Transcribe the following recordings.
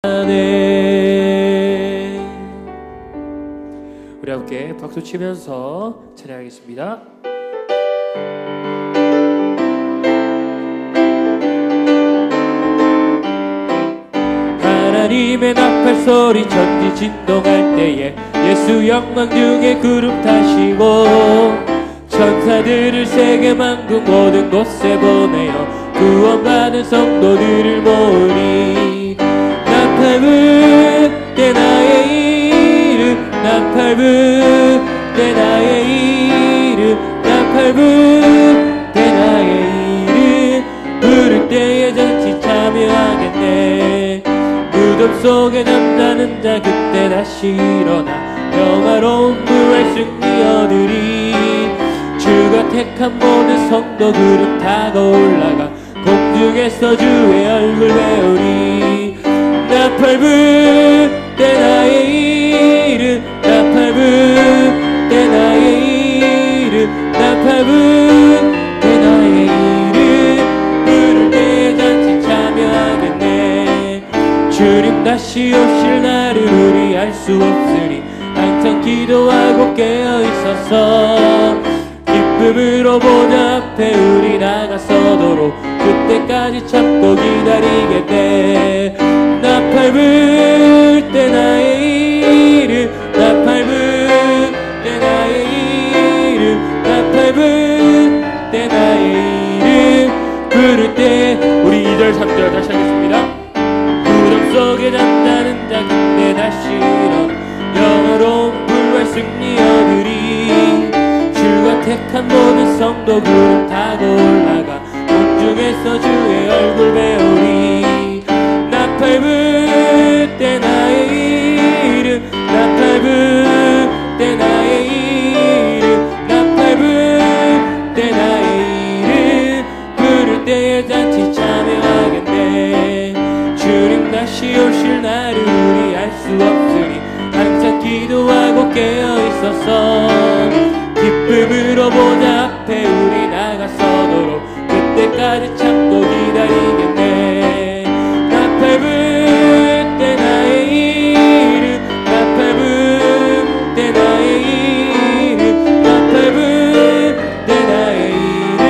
우리 함께 박수 치면서 찬양하겠습니다. 하나님의 나팔 소리 천지 진동할 때에 예수 영광 중에 구름 타시고 천사들을 세계 만국 모든 곳에 보내어 구원받은 성도들을 모으니 나팔 불 때 나의 이름 나팔 불 때 나의 이름 나팔 불 때 나의 이름 부를 때에 잔치 참여하겠네. 무덤 속에 잠자는 자 그때 다시 일어나 영화로운 부활 승리 얻으리. 주가 택한 모든 성도 구름 타고 올라가 공중에서 주의 얼굴 배우리. 나팔 불 때 나의 이름 나팔 불 때 나의 이름 나팔 불 때 나의 이름 부를 때에 잔치 참여하겠네. 주님 다시 오실 날을 우리 알 수 없으니 항상 기도하고 깨어있어서 기쁨으로 보좌 앞에 우리 나가서도록 그때까지 참고 기다리겠네. 나팔 불 때 나의 이름 나팔 불 때 나의 이름 나팔 불 때 나의 이름 부를 때 우리 2절 3절 다시 하겠습니다. 무덤 속에 잠자는 자 그때 다시 일어나 영원로운 부활 승리 얻으리. 주가 택한 모든 성도 구름 타고 올라가 공중에서 주의 얼굴 배우리. 나팔 불 때 나의 이름 나팔 불 때 나의 이름 나팔 불 때 나의 이름 부를 때에 잔치 참여하겠네. 주님 다시 오실 날을 우리 알 수 없으니 항상 기도하고 깨어있어서 기쁨으로 보좌 앞에 우리 나가서도록 그때까지 참고 기다리겠네. 나팔 불 때 나의 이름 나팔 불 때 나의 이름 나팔 불 때 나의 이름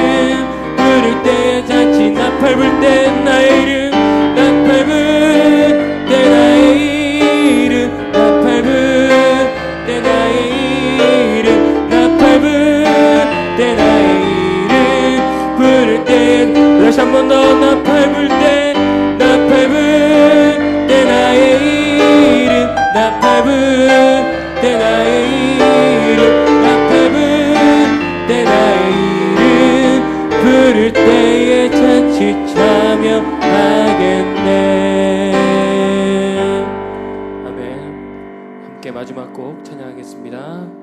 부를 때에 잔치 나팔 불 때 나의 이름 나팔 불 때 나의 이름 나팔 불 때 나의 이름 나팔 불 때 나의 이름 부를 때 다시 한 번 더 나팔 불 때 나팔 불 때 나의 이름 나팔 불 때 나의 이름 나팔 불 때 나의 이름 부를 때에 잔치 참여하겠네. 아멘. 함께 마지막 곡 찬양하겠습니다.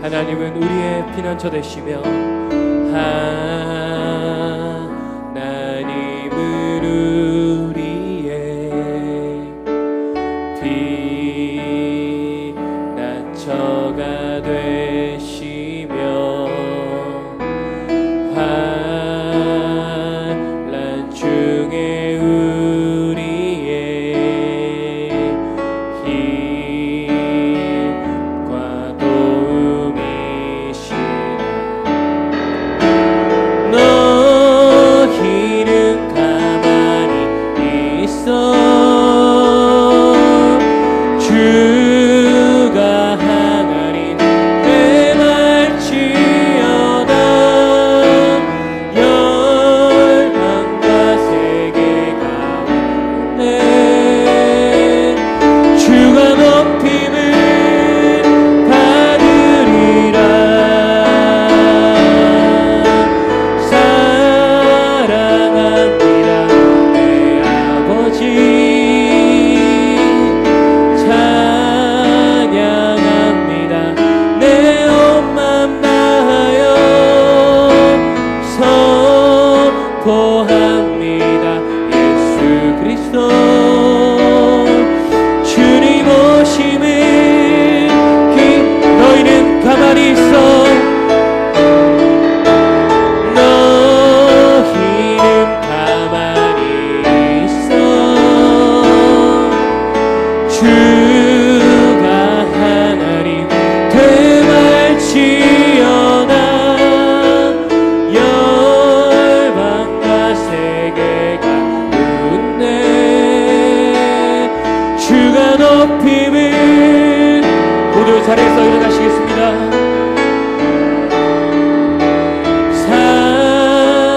하나님은 우리의 피난처 되시며 하나님은 우리의 피난처가 되시며 환난 중에 우리의 힘과 도움이시라. 너희는 가만히 있어 주가 하나님 해맑지어다. 열방과 세계가 왔네. 주가 높이 모두 자리에서 일어나시겠습니다.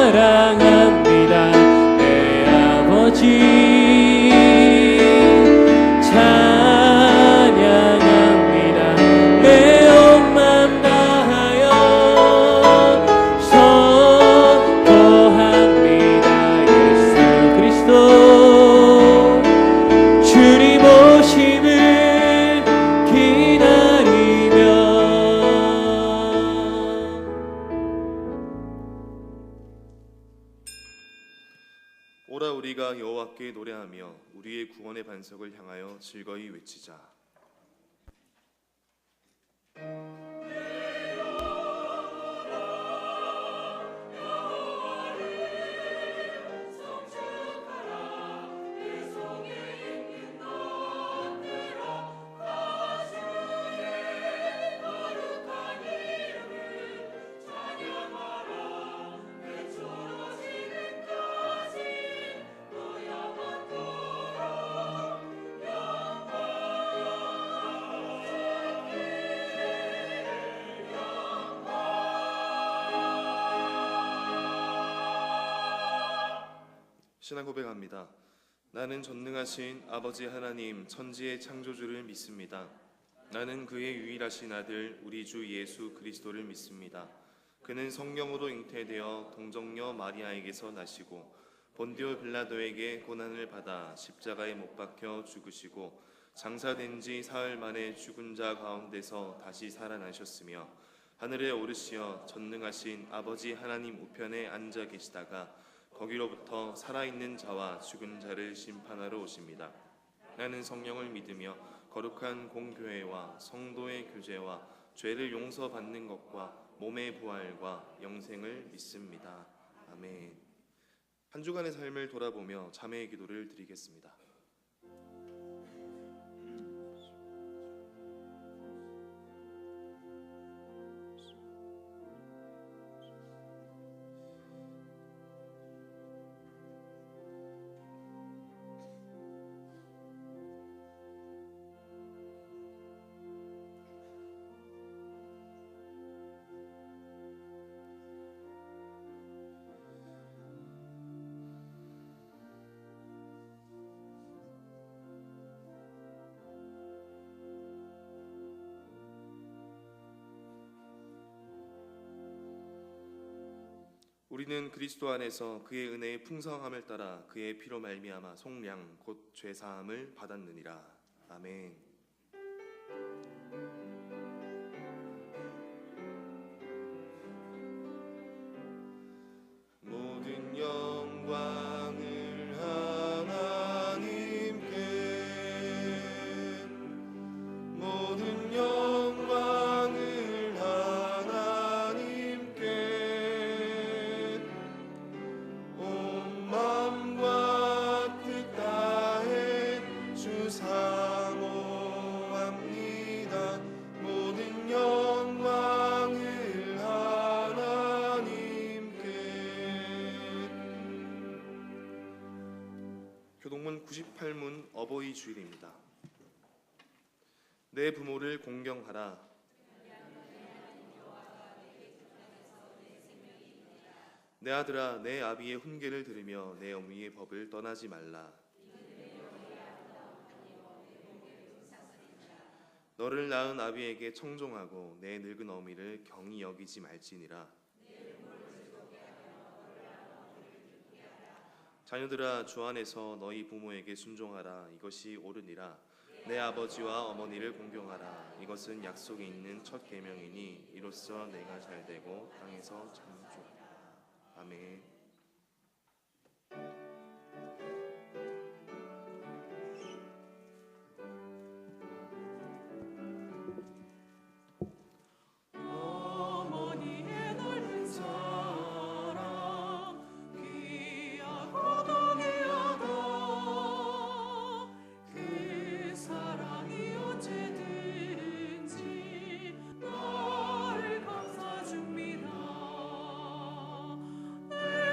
사랑합니다 내 아버지. 오라 우리가 여호와께 노래하며 우리의 구원의 반석을 향하여 즐거이 외치자. 신앙 고백합니다. 나는 전능하신 아버지 하나님 천지의 창조주를 믿습니다. 나는 그의 유일하신 아들 우리 주 예수 그리스도를 믿습니다. 그는 성령으로 잉태되어 동정녀 마리아에게서 나시고 본디오 빌라도에게 고난을 받아 십자가에 못 박혀 죽으시고 장사된 지 사흘 만에 죽은 자 가운데서 다시 살아나셨으며 하늘에 오르시어 전능하신 아버지 하나님 우편에 앉아 계시다가 거기로부터 살아있는 자와 죽은 자를 심판하러 오십니다. 나는 성령을 믿으며 거룩한 공교회와 성도의 교제와 죄를 용서받는 것과 몸의 부활과 영생을 믿습니다. 아멘. 한 주간의 삶을 돌아보며 자매의 기도를 드리겠습니다. 우리는 그리스도 안에서 그의 은혜의 풍성함을 따라 그의 피로 말미암아 속량 곧 죄사함을 받았느니라. 아멘. 모든 영광을 하나님께, 모든 영광을 하나님께, 온 마음과 뜻 다해 주 사모합니다. 모든 영광을 하나님께. 교동문 98문 어버이 주일입니다. 내 부모를 공경하라. 내 아들아, 내 아비의 훈계를 들으며 내 어미의 법을 떠나지 말라. 너를 낳은 아비에게 청종하고 내 늙은 어미를 경히 여기지 말지니라. 자녀들아, 주 안에서 너희 부모에게 순종하라. 이것이 옳으니라. 내 아버지와 어머니를 공경하라. 이것은 약속이 있는 첫 계명이니 이로써 내가 잘되고 땅에서 장수하리라. 아멘. 내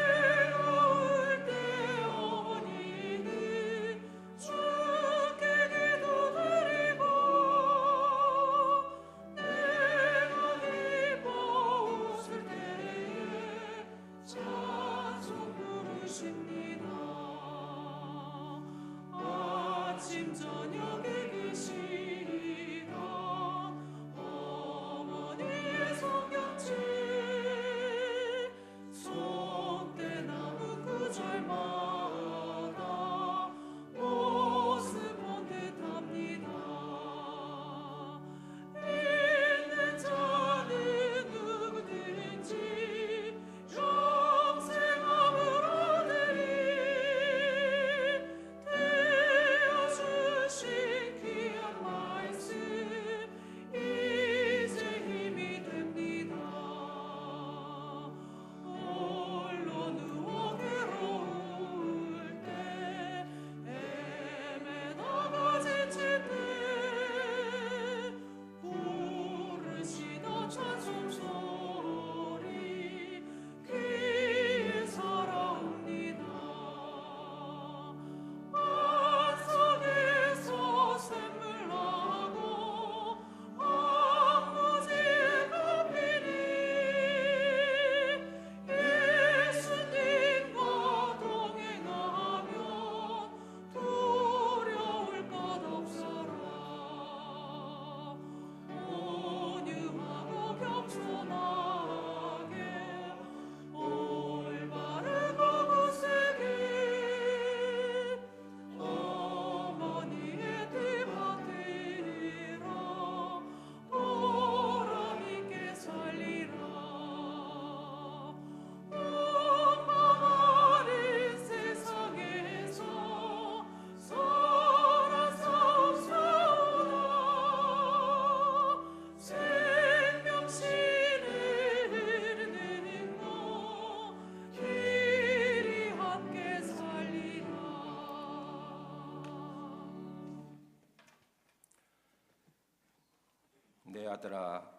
내 아들아,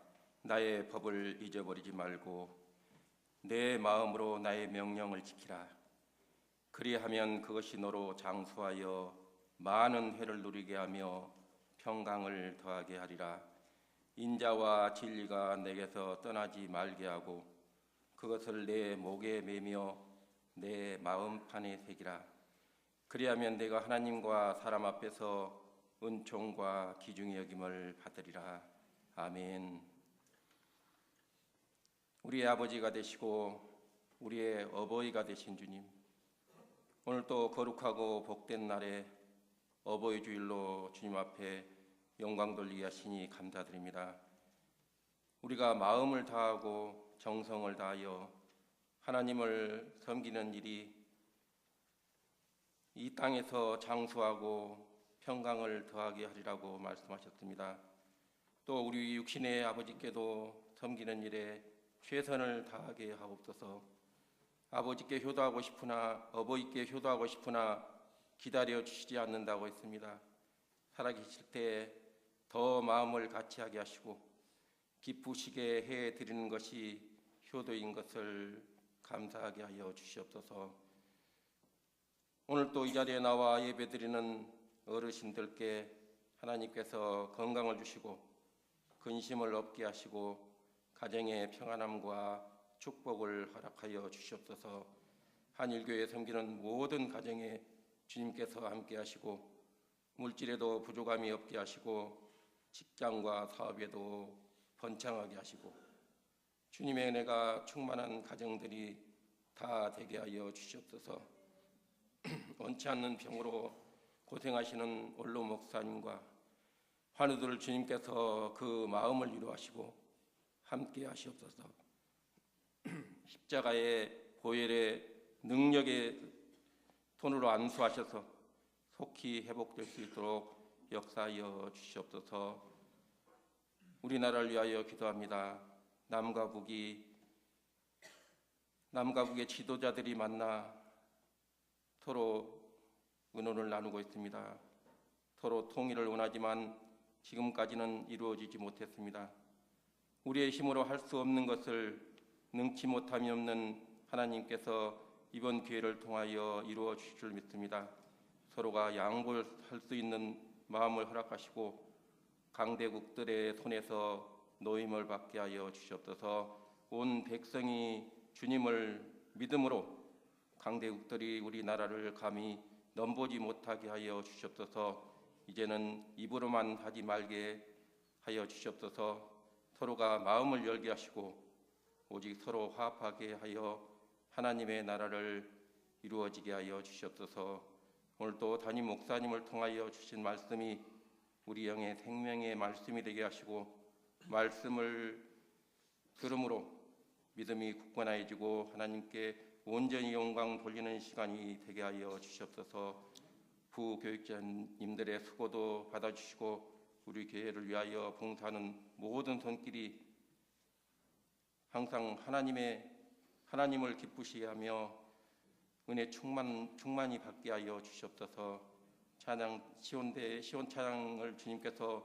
나의 법을 잊어버리지 말고 내 마음으로 나의 명령을 지키라. 그리하면 그것이 너로 장수하여 많은 회를 누리게 하며 평강을 더하게 하리라. 인자와 진리가 내게서 떠나지 말게 하고 그것을 내 목에 매며 내 마음판에 새기라. 그리하면 내가 하나님과 사람 앞에서 은총과 기중의 여김을 받으리라. 아멘. 우리의 아버지가 되시고 우리의 어버이가 되신 주님, 오늘 또 거룩하고 복된 날에 어버이 주일로 주님 앞에 영광 돌리게 하시니 감사드립니다. 우리가 마음을 다하고 정성을 다하여 하나님을 섬기는 일이 이 땅에서 장수하고 평강을 더하게 하리라고 말씀하셨습니다. 또 우리 육신의 아버지께도 섬기는 일에 최선을 다하게 하옵소서. 아버지께 효도하고 싶으나 어버이께 효도하고 싶으나 기다려 주시지 않는다고 했습니다. 살아계실 때 더 마음을 같이하게 하시고 기쁘시게 해드리는 것이 효도인 것을 감사하게 하여 주시옵소서. 오늘 또 이 자리에 나와 예배드리는 어르신들께 하나님께서 건강을 주시고 근심을 없게 하시고 가정의 평안함과 축복을 허락하여 주시옵소서. 한일교회 섬기는 모든 가정에 주님께서 함께 하시고 물질에도 부족함이 없게 하시고 직장과 사업에도 번창하게 하시고 주님의 은혜가 충만한 가정들이 다 되게 하여 주시옵소서. 원치 않는 병으로 고생하시는 원로 목사님과 환우들 주님께서 그 마음을 위로하시고 함께 하시옵소서. 십자가의 보혈의 능력의 손으로 안수하셔서 속히 회복될 수 있도록 역사하여 주시옵소서. 우리나라를 위하여 기도합니다. 남과 북의 지도자들이 만나 서로 의논을 나누고 있습니다. 서로 통일을 원하지만 지금까지는 이루어지지 못했습니다. 우리의 힘으로 할 수 없는 것을 능치 못함이 없는 하나님께서 이번 기회를 통하여 이루어 주실 줄 믿습니다. 서로가 양보할 수 있는 마음을 허락하시고 강대국들의 손에서 노임을 받게 하여 주시옵소서. 온 백성이 주님을 믿음으로 강대국들이 우리나라를 감히 넘보지 못하게 하여 주시옵소서. 이제는 입으로만 하지 말게 하여 주시옵소서. 서로가 마음을 열게 하시고 오직 서로 화합하게 하여 하나님의 나라를 이루어지게 하여 주시옵소서. 오늘도 담임 목사님을 통하여 주신 말씀이 우리 영의 생명의 말씀이 되게 하시고 말씀을 들음으로 믿음이 굳건해지고 하나님께 온전히 영광 돌리는 시간이 되게 하여 주시옵소서. 부교육자님들의 수고도 받아주시고 우리 교회를 위하여 봉사하는 모든 손길이 항상 하나님을 기쁘시게 하며 은혜 충만히 받게 하여 주시옵소서. 찬양 시온 찬양을 주님께서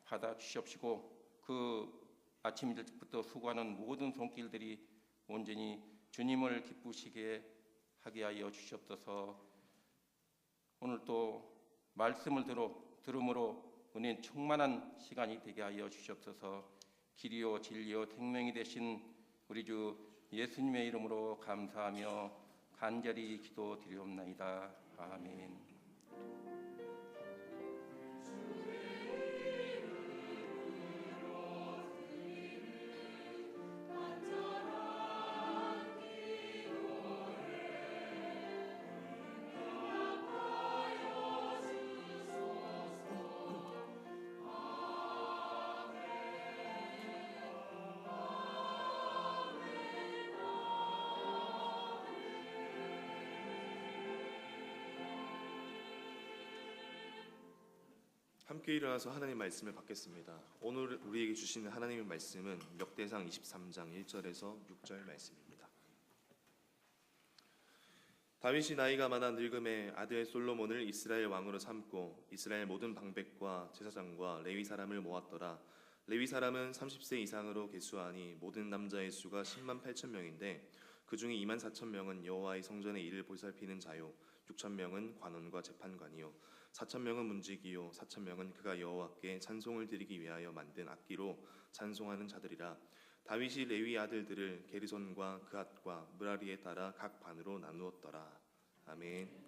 받아 주시옵시고 그 아침 일찍부터 수고하는 모든 손길들이 온전히 주님을 기쁘시게 하게 하여 주시옵소서. 오늘 또 말씀을 들음으로 은혜 충만한 시간이 되게 하여 주시옵소서. 길이요 진리요 생명이 되신 우리 주 예수님의 이름으로 감사하며 간절히 기도드리옵나이다. 아멘. 함께 일어나서 하나님 말씀을 받겠습니다. 오늘 우리에게 주시는 하나님의 말씀은 역대상 23장 1절에서 6절 말씀입니다. 다윗이 나이가 많아 늙음에 아들 솔로몬을 이스라엘 왕으로 삼고 이스라엘 모든 방백과 제사장과 레위 사람을 모았더라. 레위 사람은 30세 이상으로 계수하니 모든 남자의 수가 10만 8천 명인데 그 중에 2만 4천 명은 여호와의 성전의 일을 보살피는 자요 6천 명은 관원과 재판관이요 4천 명은 문지기요 4천 명은 그가 여호와께 찬송을 드리기 위하여 만든 악기로 찬송하는 자들이라. 다윗이 레위 아들들을 게르손과 그앗과 므라리에 따라 각 반으로 나누었더라. 아멘.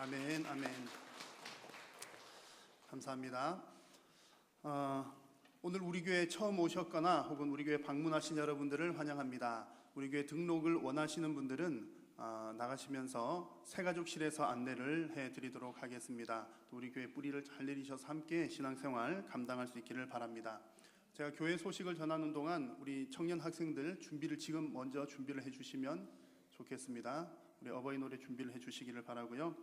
아멘, 아멘. 감사합니다. 오늘 우리 교회 처음 오셨거나 혹은 우리 교회 방문하신 여러분들을 환영합니다. 우리 교회 등록을 원하시는 분들은 나가시면서 새가족실에서 안내를 해드리도록 하겠습니다. 또 우리 교회 뿌리를 잘 내리셔서 함께 신앙생활 감당할 수 있기를 바랍니다. 제가 교회 소식을 전하는 동안 우리 청년 학생들 지금 먼저 준비를 해주시면 좋겠습니다. 우리 어버이 노래 준비를 해주시기를 바라고요.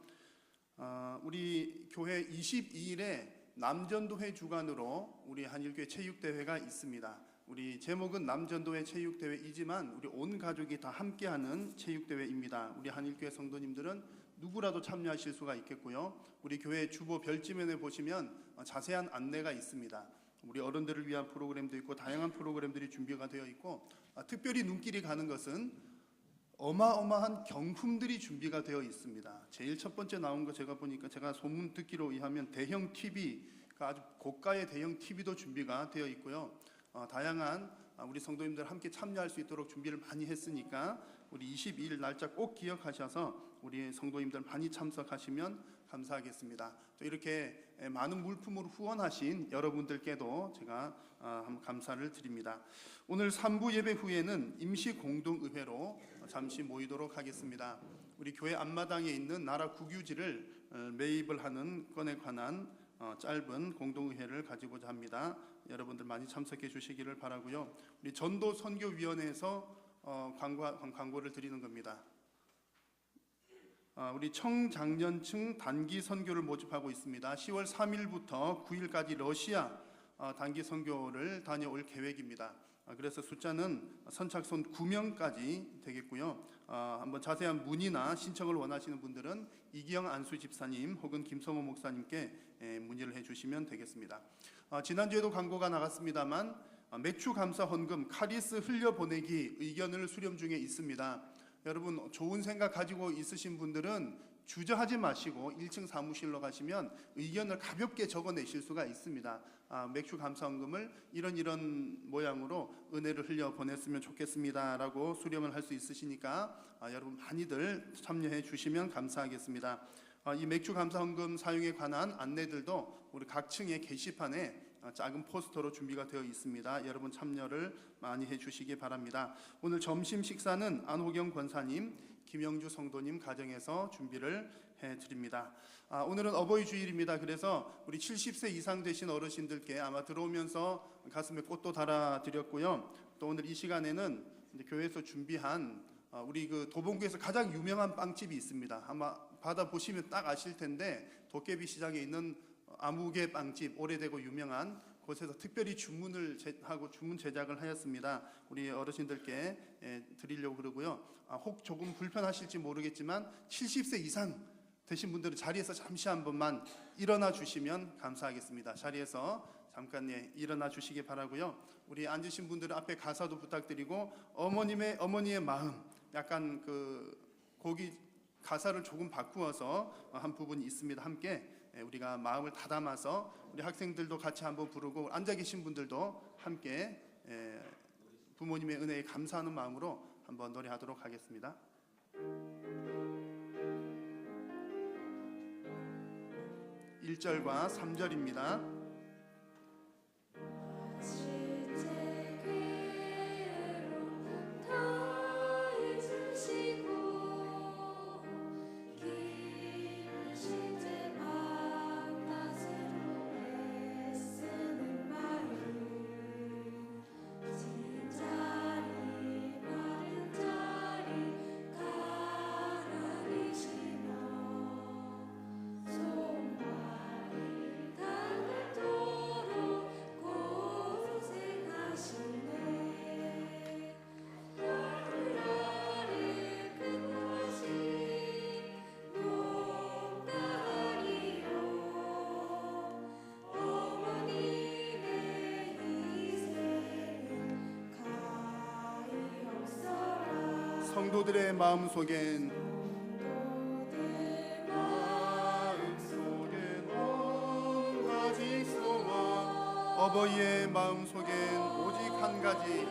우리 교회 22일에 남전도회 주관으로 우리 한일교회 체육대회가 있습니다. 우리 제목은 남전도회 체육대회이지만 우리 온 가족이 다 함께하는 체육대회입니다. 우리 한일교회 성도님들은 누구라도 참여하실 수가 있겠고요. 우리 교회 주보 별지면에 보시면 자세한 안내가 있습니다. 우리 어른들을 위한 프로그램도 있고 다양한 프로그램들이 준비가 되어 있고 특별히 눈길이 가는 것은 어마어마한 경품들이 준비가 되어 있습니다. 제일 첫 번째 나온 거 제가 보니까 제가 소문 듣기로 의하면 대형 TV가 아주 고가의 대형 TV도 준비가 되어 있고요. 다양한 우리 성도님들 함께 참여할 수 있도록 준비를 많이 했으니까 우리 22일 날짜 꼭 기억하셔서 우리 성도님들 많이 참석하시면 감사하겠습니다. 또 이렇게 많은 물품을 후원하신 여러분들께도 제가 한번 감사를 드립니다. 오늘 3부 예배 후에는 임시 공동의회로 잠시 모이도록 하겠습니다. 우리 교회 앞마당에 있는 나라 국유지를 매입을 하는 건에 관한 짧은 공동의회를 가지고자 합니다. 여러분들 많이 참석해 주시기를 바라고요. 우리 전도 선교위원회에서 광고를 드리는 겁니다. 우리 청장년층 단기 선교를 모집하고 있습니다. 10월 3일부터 9일까지 러시아 단기 선교를 다녀올 계획입니다. 그래서 숫자는 선착순 9명까지 되겠고요. 한번 자세한 문의나 신청을 원하시는 분들은 이기영 안수 집사님 혹은 김성호 목사님께 문의를 해주시면 되겠습니다. 지난주에도 광고가 나갔습니다만 맥주 감사 헌금 카리스 흘려보내기 의견을 수렴 중에 있습니다. 여러분 좋은 생각 가지고 있으신 분들은 주저하지 마시고 1층 사무실로 가시면 의견을 가볍게 적어내실 수가 있습니다. 맥주 감사헌금을 이런 모양으로 은혜를 흘려 보냈으면 좋겠습니다라고 수렴을 할 수 있으시니까 여러분 많이들 참여해 주시면 감사하겠습니다. 이 맥주 감사헌금 사용에 관한 안내들도 우리 각 층의 게시판에 작은 포스터로 준비가 되어 있습니다. 여러분 참여를 많이 해주시기 바랍니다. 오늘 점심 식사는 안호경 권사님, 김영주 성도님 가정에서 준비를 해드립니다. 오늘은 어버이 주일입니다. 그래서 우리 70세 이상 되신 어르신들께 아마 들어오면서 가슴에 꽃도 달아드렸고요. 또 오늘 이 시간에는 이제 교회에서 준비한 우리 그 도봉구에서 가장 유명한 빵집이 있습니다. 아마 받아보시면 딱 아실 텐데 도깨비 시장에 있는 아무개 빵집, 오래되고 유명한 곳에서 특별히 주문을 하고 주문 제작을 하였습니다. 우리 어르신들께 드리려고 그러고요. 혹 조금 불편하실지 모르겠지만 70세 이상 되신 분들은 자리에서 잠시 한 번만 일어나 주시면 감사하겠습니다. 자리에서 잠깐 일어나 주시기 바라고요. 우리 앉으신 분들은 앞에 가사도 부탁드리고 어머니의 마음, 약간 그 곡이 가사를 조금 바꾸어서 한 부분이 있습니다. 함께 우리가 마음을 다담아서 우리 학생들도 같이 한번 부르고 앉아 계신 분들도 함께 부모님의 은혜에 감사하는 마음으로 한번 노래하도록 하겠습니다. 1절과 3절입니다. 성도들의 마음속엔 온 가지 소원, 어버이의 마음속엔 오직 한 가지,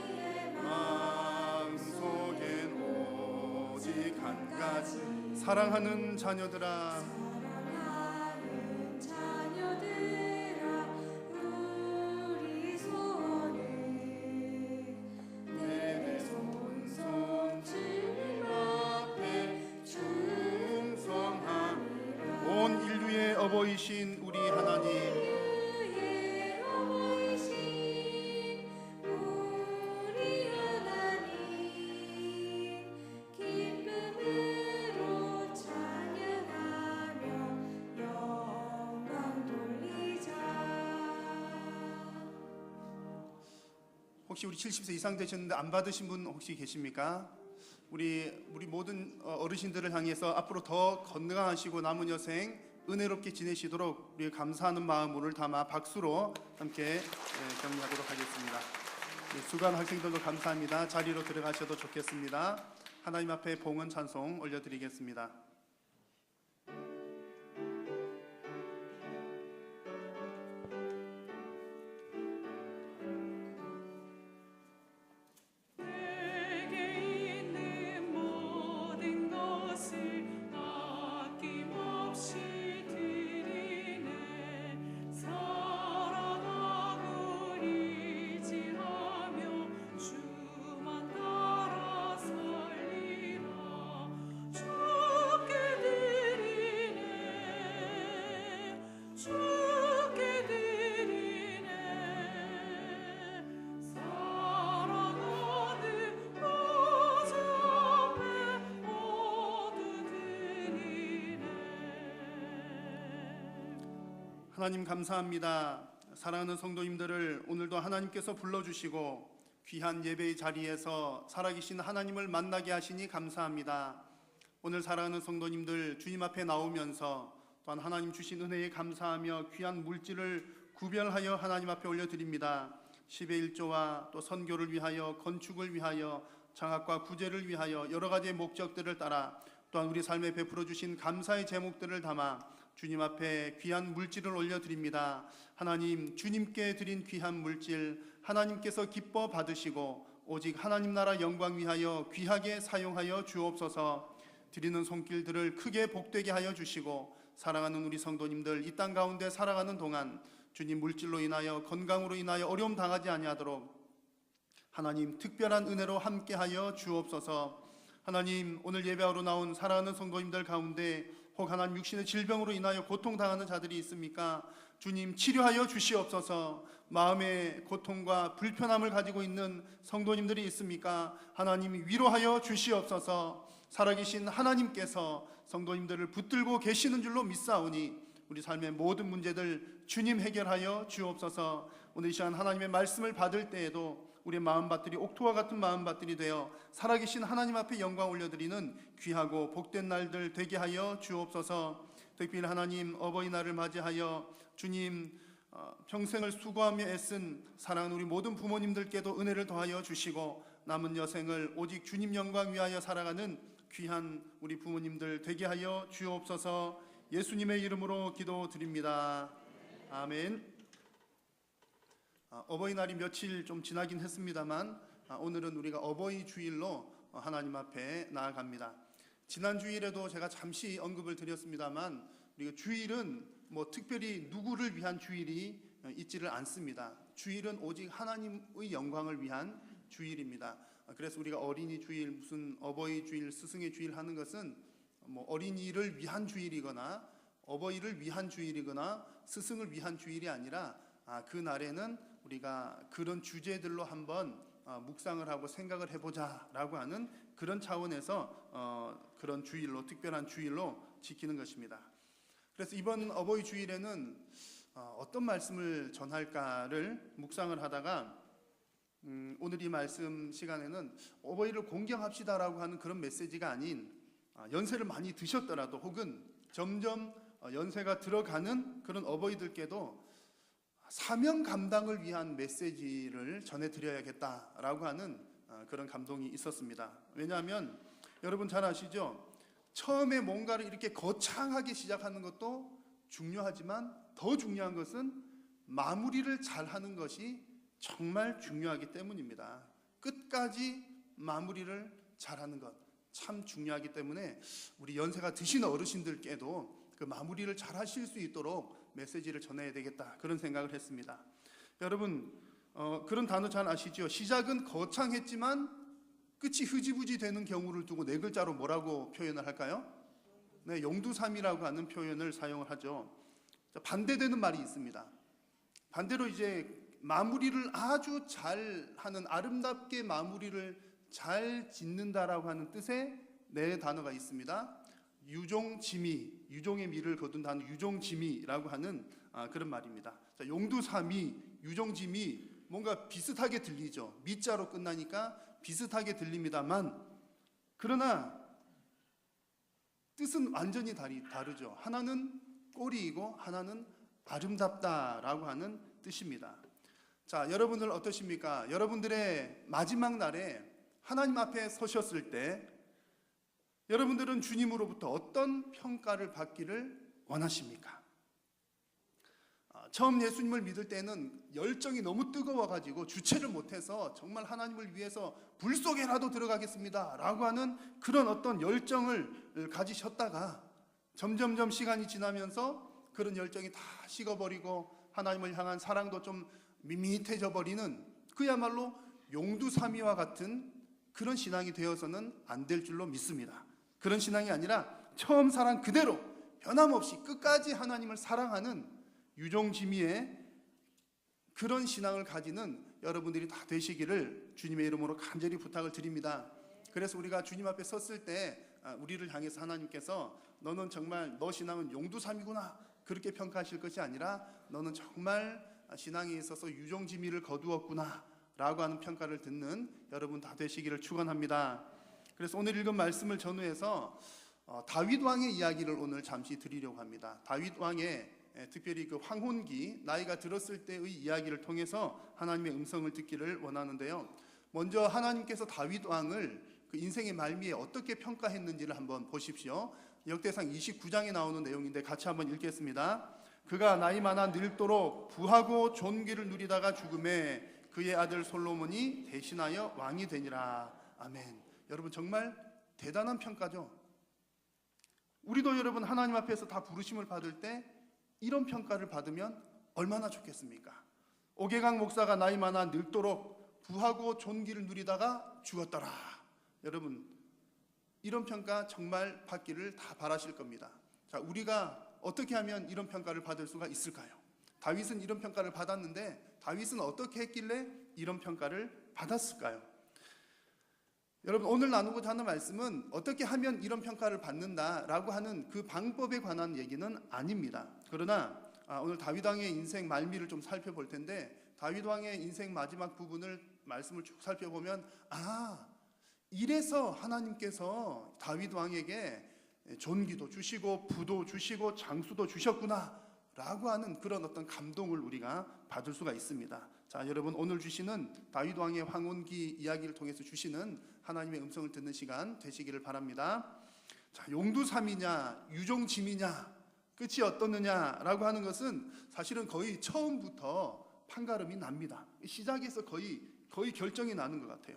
마음속엔 오직 한 가지, 사랑하는 자녀들아 어버이신 우리 하나님, 기쁨으로 찬양하며 영광 돌리자. 혹시 우리 70세 이상 되셨는데 안 받으신 분 혹시 계십니까? 우리 모든 어르신들을 향해서 앞으로 더 건강하시고 남은 여생 은혜롭게 지내시도록 우리 감사하는 마음을 담아 박수로 함께 격려하도록 하겠습니다. 수고한 학생들도 감사합니다. 자리로 들어가셔도 좋겠습니다. 하나님 앞에 봉헌 찬송 올려드리겠습니다. 하나님 감사합니다. 사랑하는 성도님들을 오늘도 하나님께서 불러주시고 귀한 예배의 자리에서 살아계신 하나님을 만나게 하시니 감사합니다. 오늘 사랑하는 성도님들 주님 앞에 나오면서 또한 하나님 주신 은혜에 감사하며 귀한 물질을 구별하여 하나님 앞에 올려드립니다. 10의 1조와 또 선교를 위하여, 건축을 위하여, 장학과 구제를 위하여 여러 가지의 목적들을 따라 또한 우리 삶에 베풀어 주신 감사의 제목들을 담아 주님 앞에 귀한 물질을 올려드립니다. 하나님, 주님께 드린 귀한 물질 하나님께서 기뻐 받으시고 오직 하나님 나라 영광 위하여 귀하게 사용하여 주옵소서. 드리는 손길들을 크게 복되게 하여 주시고 사랑하는 우리 성도님들 이 땅 가운데 살아가는 동안 주님 물질로 인하여, 건강으로 인하여 어려움 당하지 아니하도록 하나님 특별한 은혜로 함께하여 주옵소서. 하나님, 오늘 예배하러 나온 사랑하는 성도님들 가운데 혹 하나님 육신의 질병으로 인하여 고통당하는 자들이 있습니까? 주님 치료하여 주시옵소서. 마음의 고통과 불편함을 가지고 있는 성도님들이 있습니까? 하나님 위로하여 주시옵소서. 살아계신 하나님께서 성도님들을 붙들고 계시는 줄로 믿사오니 우리 삶의 모든 문제들 주님 해결하여 주옵소서. 오늘 이 시간 하나님의 말씀을 받을 때에도 우리의 마음밭들이 옥토와 같은 마음밭들이 되어 살아계신 하나님 앞에 영광 올려드리는 귀하고 복된 날들 되게 하여 주옵소서. 특별히 하나님 어버이날을 맞이하여 주님 평생을 수고하며 애쓴 사랑하는 우리 모든 부모님들께도 은혜를 더하여 주시고 남은 여생을 오직 주님 영광 위하여 살아가는 귀한 우리 부모님들 되게 하여 주옵소서. 예수님의 이름으로 기도드립니다. 아멘. 어버이날이 며칠 좀 지나긴 했습니다만 오늘은 우리가 어버이 주일로 하나님 앞에 나아갑니다. 지난 주일에도 제가 잠시 언급을 드렸습니다만 우리가 주일은 뭐 특별히 누구를 위한 주일이 있지를 않습니다. 주일은 오직 하나님의 영광을 위한 주일입니다. 그래서 우리가 어린이 주일, 무슨 어버이 주일, 스승의 주일 하는 것은 뭐 어린이를 위한 주일이거나 어버이를 위한 주일이거나 스승을 위한 주일이 아니라 그 날에는 우리가 그런 주제들로 한번 묵상을 하고 생각을 해보자라고 하는 그런 차원에서 그런 주일로, 특별한 주일로 지키는 것입니다. 그래서 이번 어버이 주일에는 어떤 말씀을 전할까를 묵상을 하다가 오늘 이 말씀 시간에는 어버이를 공경합시다라고 하는 그런 메시지가 아닌 연세를 많이 드셨더라도 혹은 점점 연세가 들어가는 그런 어버이들께도 사명 감당을 위한 메시지를 전해드려야겠다라고 하는 그런 감동이 있었습니다. 왜냐하면 여러분 잘 아시죠? 처음에 뭔가를 이렇게 거창하게 시작하는 것도 중요하지만 더 중요한 것은 마무리를 잘하는 것이 정말 중요하기 때문입니다. 끝까지 마무리를 잘하는 것 참 중요하기 때문에 우리 연세가 드신 어르신들께도 그 마무리를 잘 하실 수 있도록 메시지를 전해야 되겠다, 그런 생각을 했습니다. 여러분 그런 단어 잘 아시죠? 시작은 거창했지만 끝이 흐지부지 되는 경우를 두고 네 글자로 뭐라고 표현을 할까요? 네, 용두삼이라고 하는 표현을 사용을 하죠. 반대되는 말이 있습니다. 반대로 이제 마무리를 아주 잘 하는, 아름답게 마무리를 잘 짓는다라고 하는 뜻의 네 단어가 있습니다. 유종지미, 유종의 미를 거둔 단어 유종지미라고 하는 그런 말입니다. 자, 용두삼이, 유종지미 뭔가 비슷하게 들리죠. 미자로 끝나니까 비슷하게 들립니다만 그러나 뜻은 완전히 다르죠. 하나는 꼬리이고 하나는 아름답다라고 하는 뜻입니다. 자, 여러분들 어떠십니까? 여러분들의 마지막 날에 하나님 앞에 서셨을 때 여러분들은 주님으로부터 어떤 평가를 받기를 원하십니까? 처음 예수님을 믿을 때는 열정이 너무 뜨거워가지고 주체를 못해서 정말 하나님을 위해서 불 속에라도 들어가겠습니다 라고 하는 그런 어떤 열정을 가지셨다가 점점점 시간이 지나면서 그런 열정이 다 식어버리고 하나님을 향한 사랑도 좀 밋밋해져 버리는 그야말로 용두사미와 같은 그런 신앙이 되어서는 안 될 줄로 믿습니다. 그런 신앙이 아니라 처음 사랑 그대로 변함없이 끝까지 하나님을 사랑하는 유종지미의 그런 신앙을 가지는 여러분들이 다 되시기를 주님의 이름으로 간절히 부탁을 드립니다. 그래서 우리가 주님 앞에 섰을 때 우리를 향해서 하나님께서 너는 정말 너 신앙은 용두삼이구나, 그렇게 평가하실 것이 아니라 너는 정말 신앙에 있어서 유종지미를 거두었구나 라고 하는 평가를 듣는 여러분 다 되시기를 축원합니다. 그래서 오늘 읽은 말씀을 전후해서 다윗 왕의 이야기를 오늘 잠시 드리려고 합니다. 다윗 왕의 특별히 그 황혼기, 나이가 들었을 때의 이야기를 통해서 하나님의 음성을 듣기를 원하는데요. 먼저 하나님께서 다윗 왕을 그 인생의 말미에 어떻게 평가했는지를 한번 보십시오. 역대상 29장에 나오는 내용인데 같이 한번 읽겠습니다. 그가 나이 많아 늙도록 부하고 존귀를 누리다가 죽음에 그의 아들 솔로몬이 대신하여 왕이 되니라. 아멘. 여러분 정말 대단한 평가죠. 우리도 여러분 하나님 앞에서 다 부르심을 받을 때 이런 평가를 받으면 얼마나 좋겠습니까? 오개강 목사가 나이 많아 늙도록 부하고 존귀를 누리다가 죽었더라. 여러분 이런 평가 정말 받기를 다 바라실 겁니다. 자, 우리가 어떻게 하면 이런 평가를 받을 수가 있을까요? 다윗은 이런 평가를 받았는데 다윗은 어떻게 했길래 이런 평가를 받았을까요? 여러분 오늘 나누고자 하는 말씀은 어떻게 하면 이런 평가를 받는다라고 하는 그 방법에 관한 얘기는 아닙니다. 그러나 오늘 다윗 왕의 인생 말미를 좀 살펴볼 텐데 다윗 왕의 인생 마지막 부분을 말씀을 쭉 살펴보면 이래서 하나님께서 다윗 왕에게 존귀도 주시고 부도 주시고 장수도 주셨구나 라고 하는 그런 어떤 감동을 우리가 받을 수가 있습니다. 자, 여러분 오늘 주시는 다윗 왕의 황혼기 이야기를 통해서 주시는 하나님의 음성을 듣는 시간 되시기를 바랍니다. 자, 용두삼이냐 유종짐이냐 끝이 어떻느냐라고 하는 것은 사실은 거의 처음부터 판가름이 납니다. 시작에서 거의 결정이 나는 것 같아요.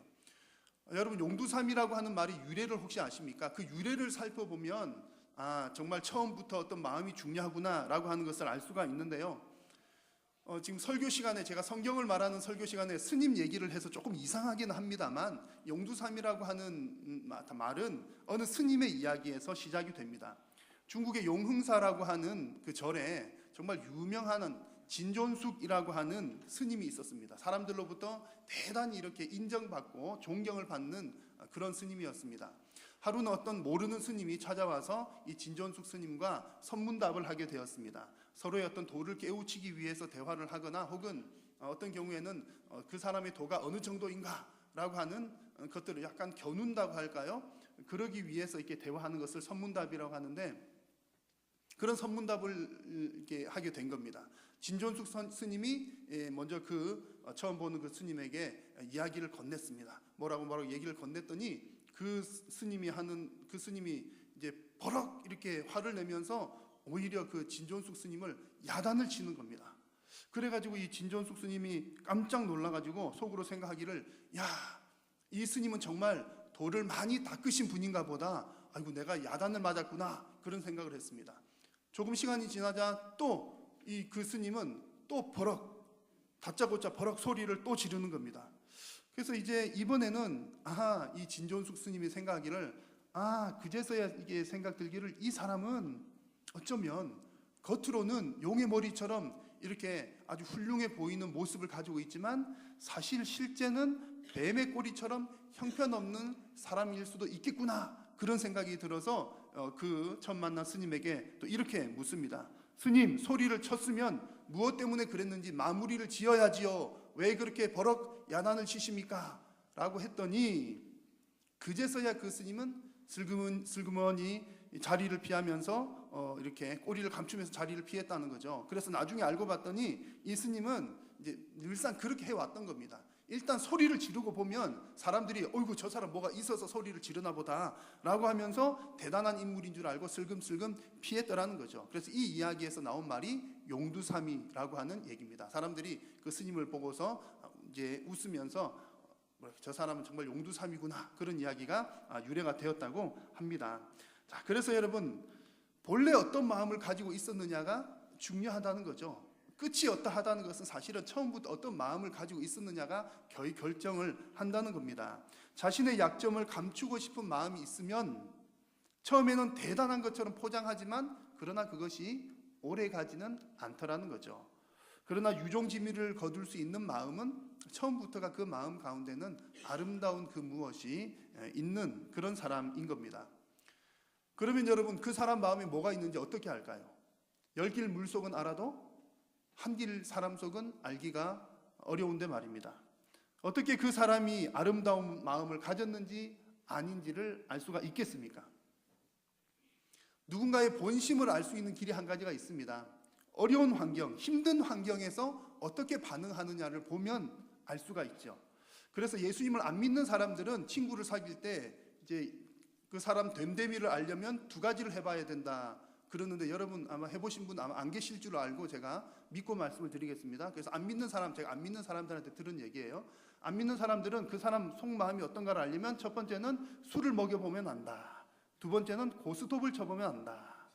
여러분 용두삼이라고 하는 말이 유래를 혹시 아십니까? 그 유래를 살펴보면 정말 처음부터 어떤 마음이 중요하구나라고 하는 것을 알 수가 있는데요. 지금 설교 시간에 제가 성경을 말하는 설교 시간에 스님 얘기를 해서 조금 이상하긴 합니다만 용두삼이라고 하는 말은 어느 스님의 이야기에서 시작이 됩니다. 중국의 용흥사라고 하는 그 절에 정말 유명한 진존숙이라고 하는 스님이 있었습니다. 사람들로부터 대단히 이렇게 인정받고 존경을 받는 그런 스님이었습니다. 하루는 어떤 모르는 스님이 찾아와서 이 진존숙 스님과 선문답을 하게 되었습니다. 서로의 어떤 도를 깨우치기 위해서 대화를 하거나 혹은 어떤 경우에는 그 사람의 도가 어느 정도인가라고 하는 것들을 약간 겨눈다고 할까요? 그러기 위해서 이렇게 대화하는 것을 선문답이라고 하는데 그런 선문답을 이렇게 하게 된 겁니다. 진존숙 스님이 먼저 처음 보는 그 스님에게 이야기를 건넸습니다. 뭐라고 얘기를 건넸더니 그 스님이 이제 버럭 이렇게 화를 내면서 오히려 그 진존숙 스님을 야단을 치는 겁니다. 그래가지고 이 진존숙 스님이 깜짝 놀라가지고 속으로 생각하기를 이 스님은 정말 도를 많이 닦으신 분인가 보다. 아이고 내가 야단을 맞았구나 그런 생각을 했습니다. 조금 시간이 지나자 또 그 스님은 또 버럭 다짜고짜 버럭 소리를 또 지르는 겁니다. 그래서 이제 이번에는 이 진존숙 스님이 생각하기를 그제서야 이게 생각 들기를 이 사람은 어쩌면 겉으로는 용의 머리처럼 이렇게 아주 훌륭해 보이는 모습을 가지고 있지만 사실 실제는 뱀의 꼬리처럼 형편없는 사람일 수도 있겠구나 그런 생각이 들어서 그 처음 만난 스님에게 또 이렇게 묻습니다. 스님, 소리를 쳤으면 무엇 때문에 그랬는지 마무리를 지어야지요. 왜 그렇게 버럭 야단을 치십니까? 라고 했더니 그제서야 그 스님은 슬그머니 자리를 피하면서 이렇게 꼬리를 감추면서 자리를 피했다는 거죠. 그래서 나중에 알고 봤더니 이 스님은 이제 늘상 그렇게 해왔던 겁니다. 일단 소리를 지르고 보면 사람들이 어이구 저 사람 뭐가 있어서 소리를 지르나 보다 라고 하면서 대단한 인물인 줄 알고 슬금슬금 피했더라는 거죠. 그래서 이 이야기에서 나온 말이 용두삼이라고 하는 얘기입니다. 사람들이 그 스님을 보고서 이제 웃으면서 저 사람은 정말 용두삼이구나 그런 이야기가 유래가 되었다고 합니다. 자, 그래서 여러분 본래 어떤 마음을 가지고 있었느냐가 중요하다는 거죠. 끝이 어떠하다는 것은 사실은 처음부터 어떤 마음을 가지고 있었느냐가 거의 결정을 한다는 겁니다. 자신의 약점을 감추고 싶은 마음이 있으면 처음에는 대단한 것처럼 포장하지만 그러나 그것이 오래 가지는 않더라는 거죠. 그러나 유종지미를 거둘 수 있는 마음은 처음부터가 그 마음 가운데는 아름다운 그 무엇이 있는 그런 사람인 겁니다. 그러면 여러분 그 사람 마음에 뭐가 있는지 어떻게 알까요? 열 길 물속은 알아도 한 길 사람 속은 알기가 어려운데 말입니다. 어떻게 그 사람이 아름다운 마음을 가졌는지 아닌지를 알 수가 있겠습니까? 누군가의 본심을 알 수 있는 길이 한 가지가 있습니다. 어려운 환경, 힘든 환경에서 어떻게 반응하느냐를 보면 알 수가 있죠. 그래서 예수님을 안 믿는 사람들은 친구를 사귈 때 이제 그 사람 됨됨이를 알려면 두 가지를 해봐야 된다 그러는데, 여러분 아마 해보신 분 아마 안 계실 줄 알고 제가 믿고 말씀을 드리겠습니다. 그래서 안 믿는 사람, 제가 안 믿는 사람들한테 들은 얘기예요. 안 믿는 사람들은 그 사람 속마음이 어떤가를 알려면 첫 번째는 술을 먹여보면 안다. 두 번째는 고스톱을 쳐보면 안다.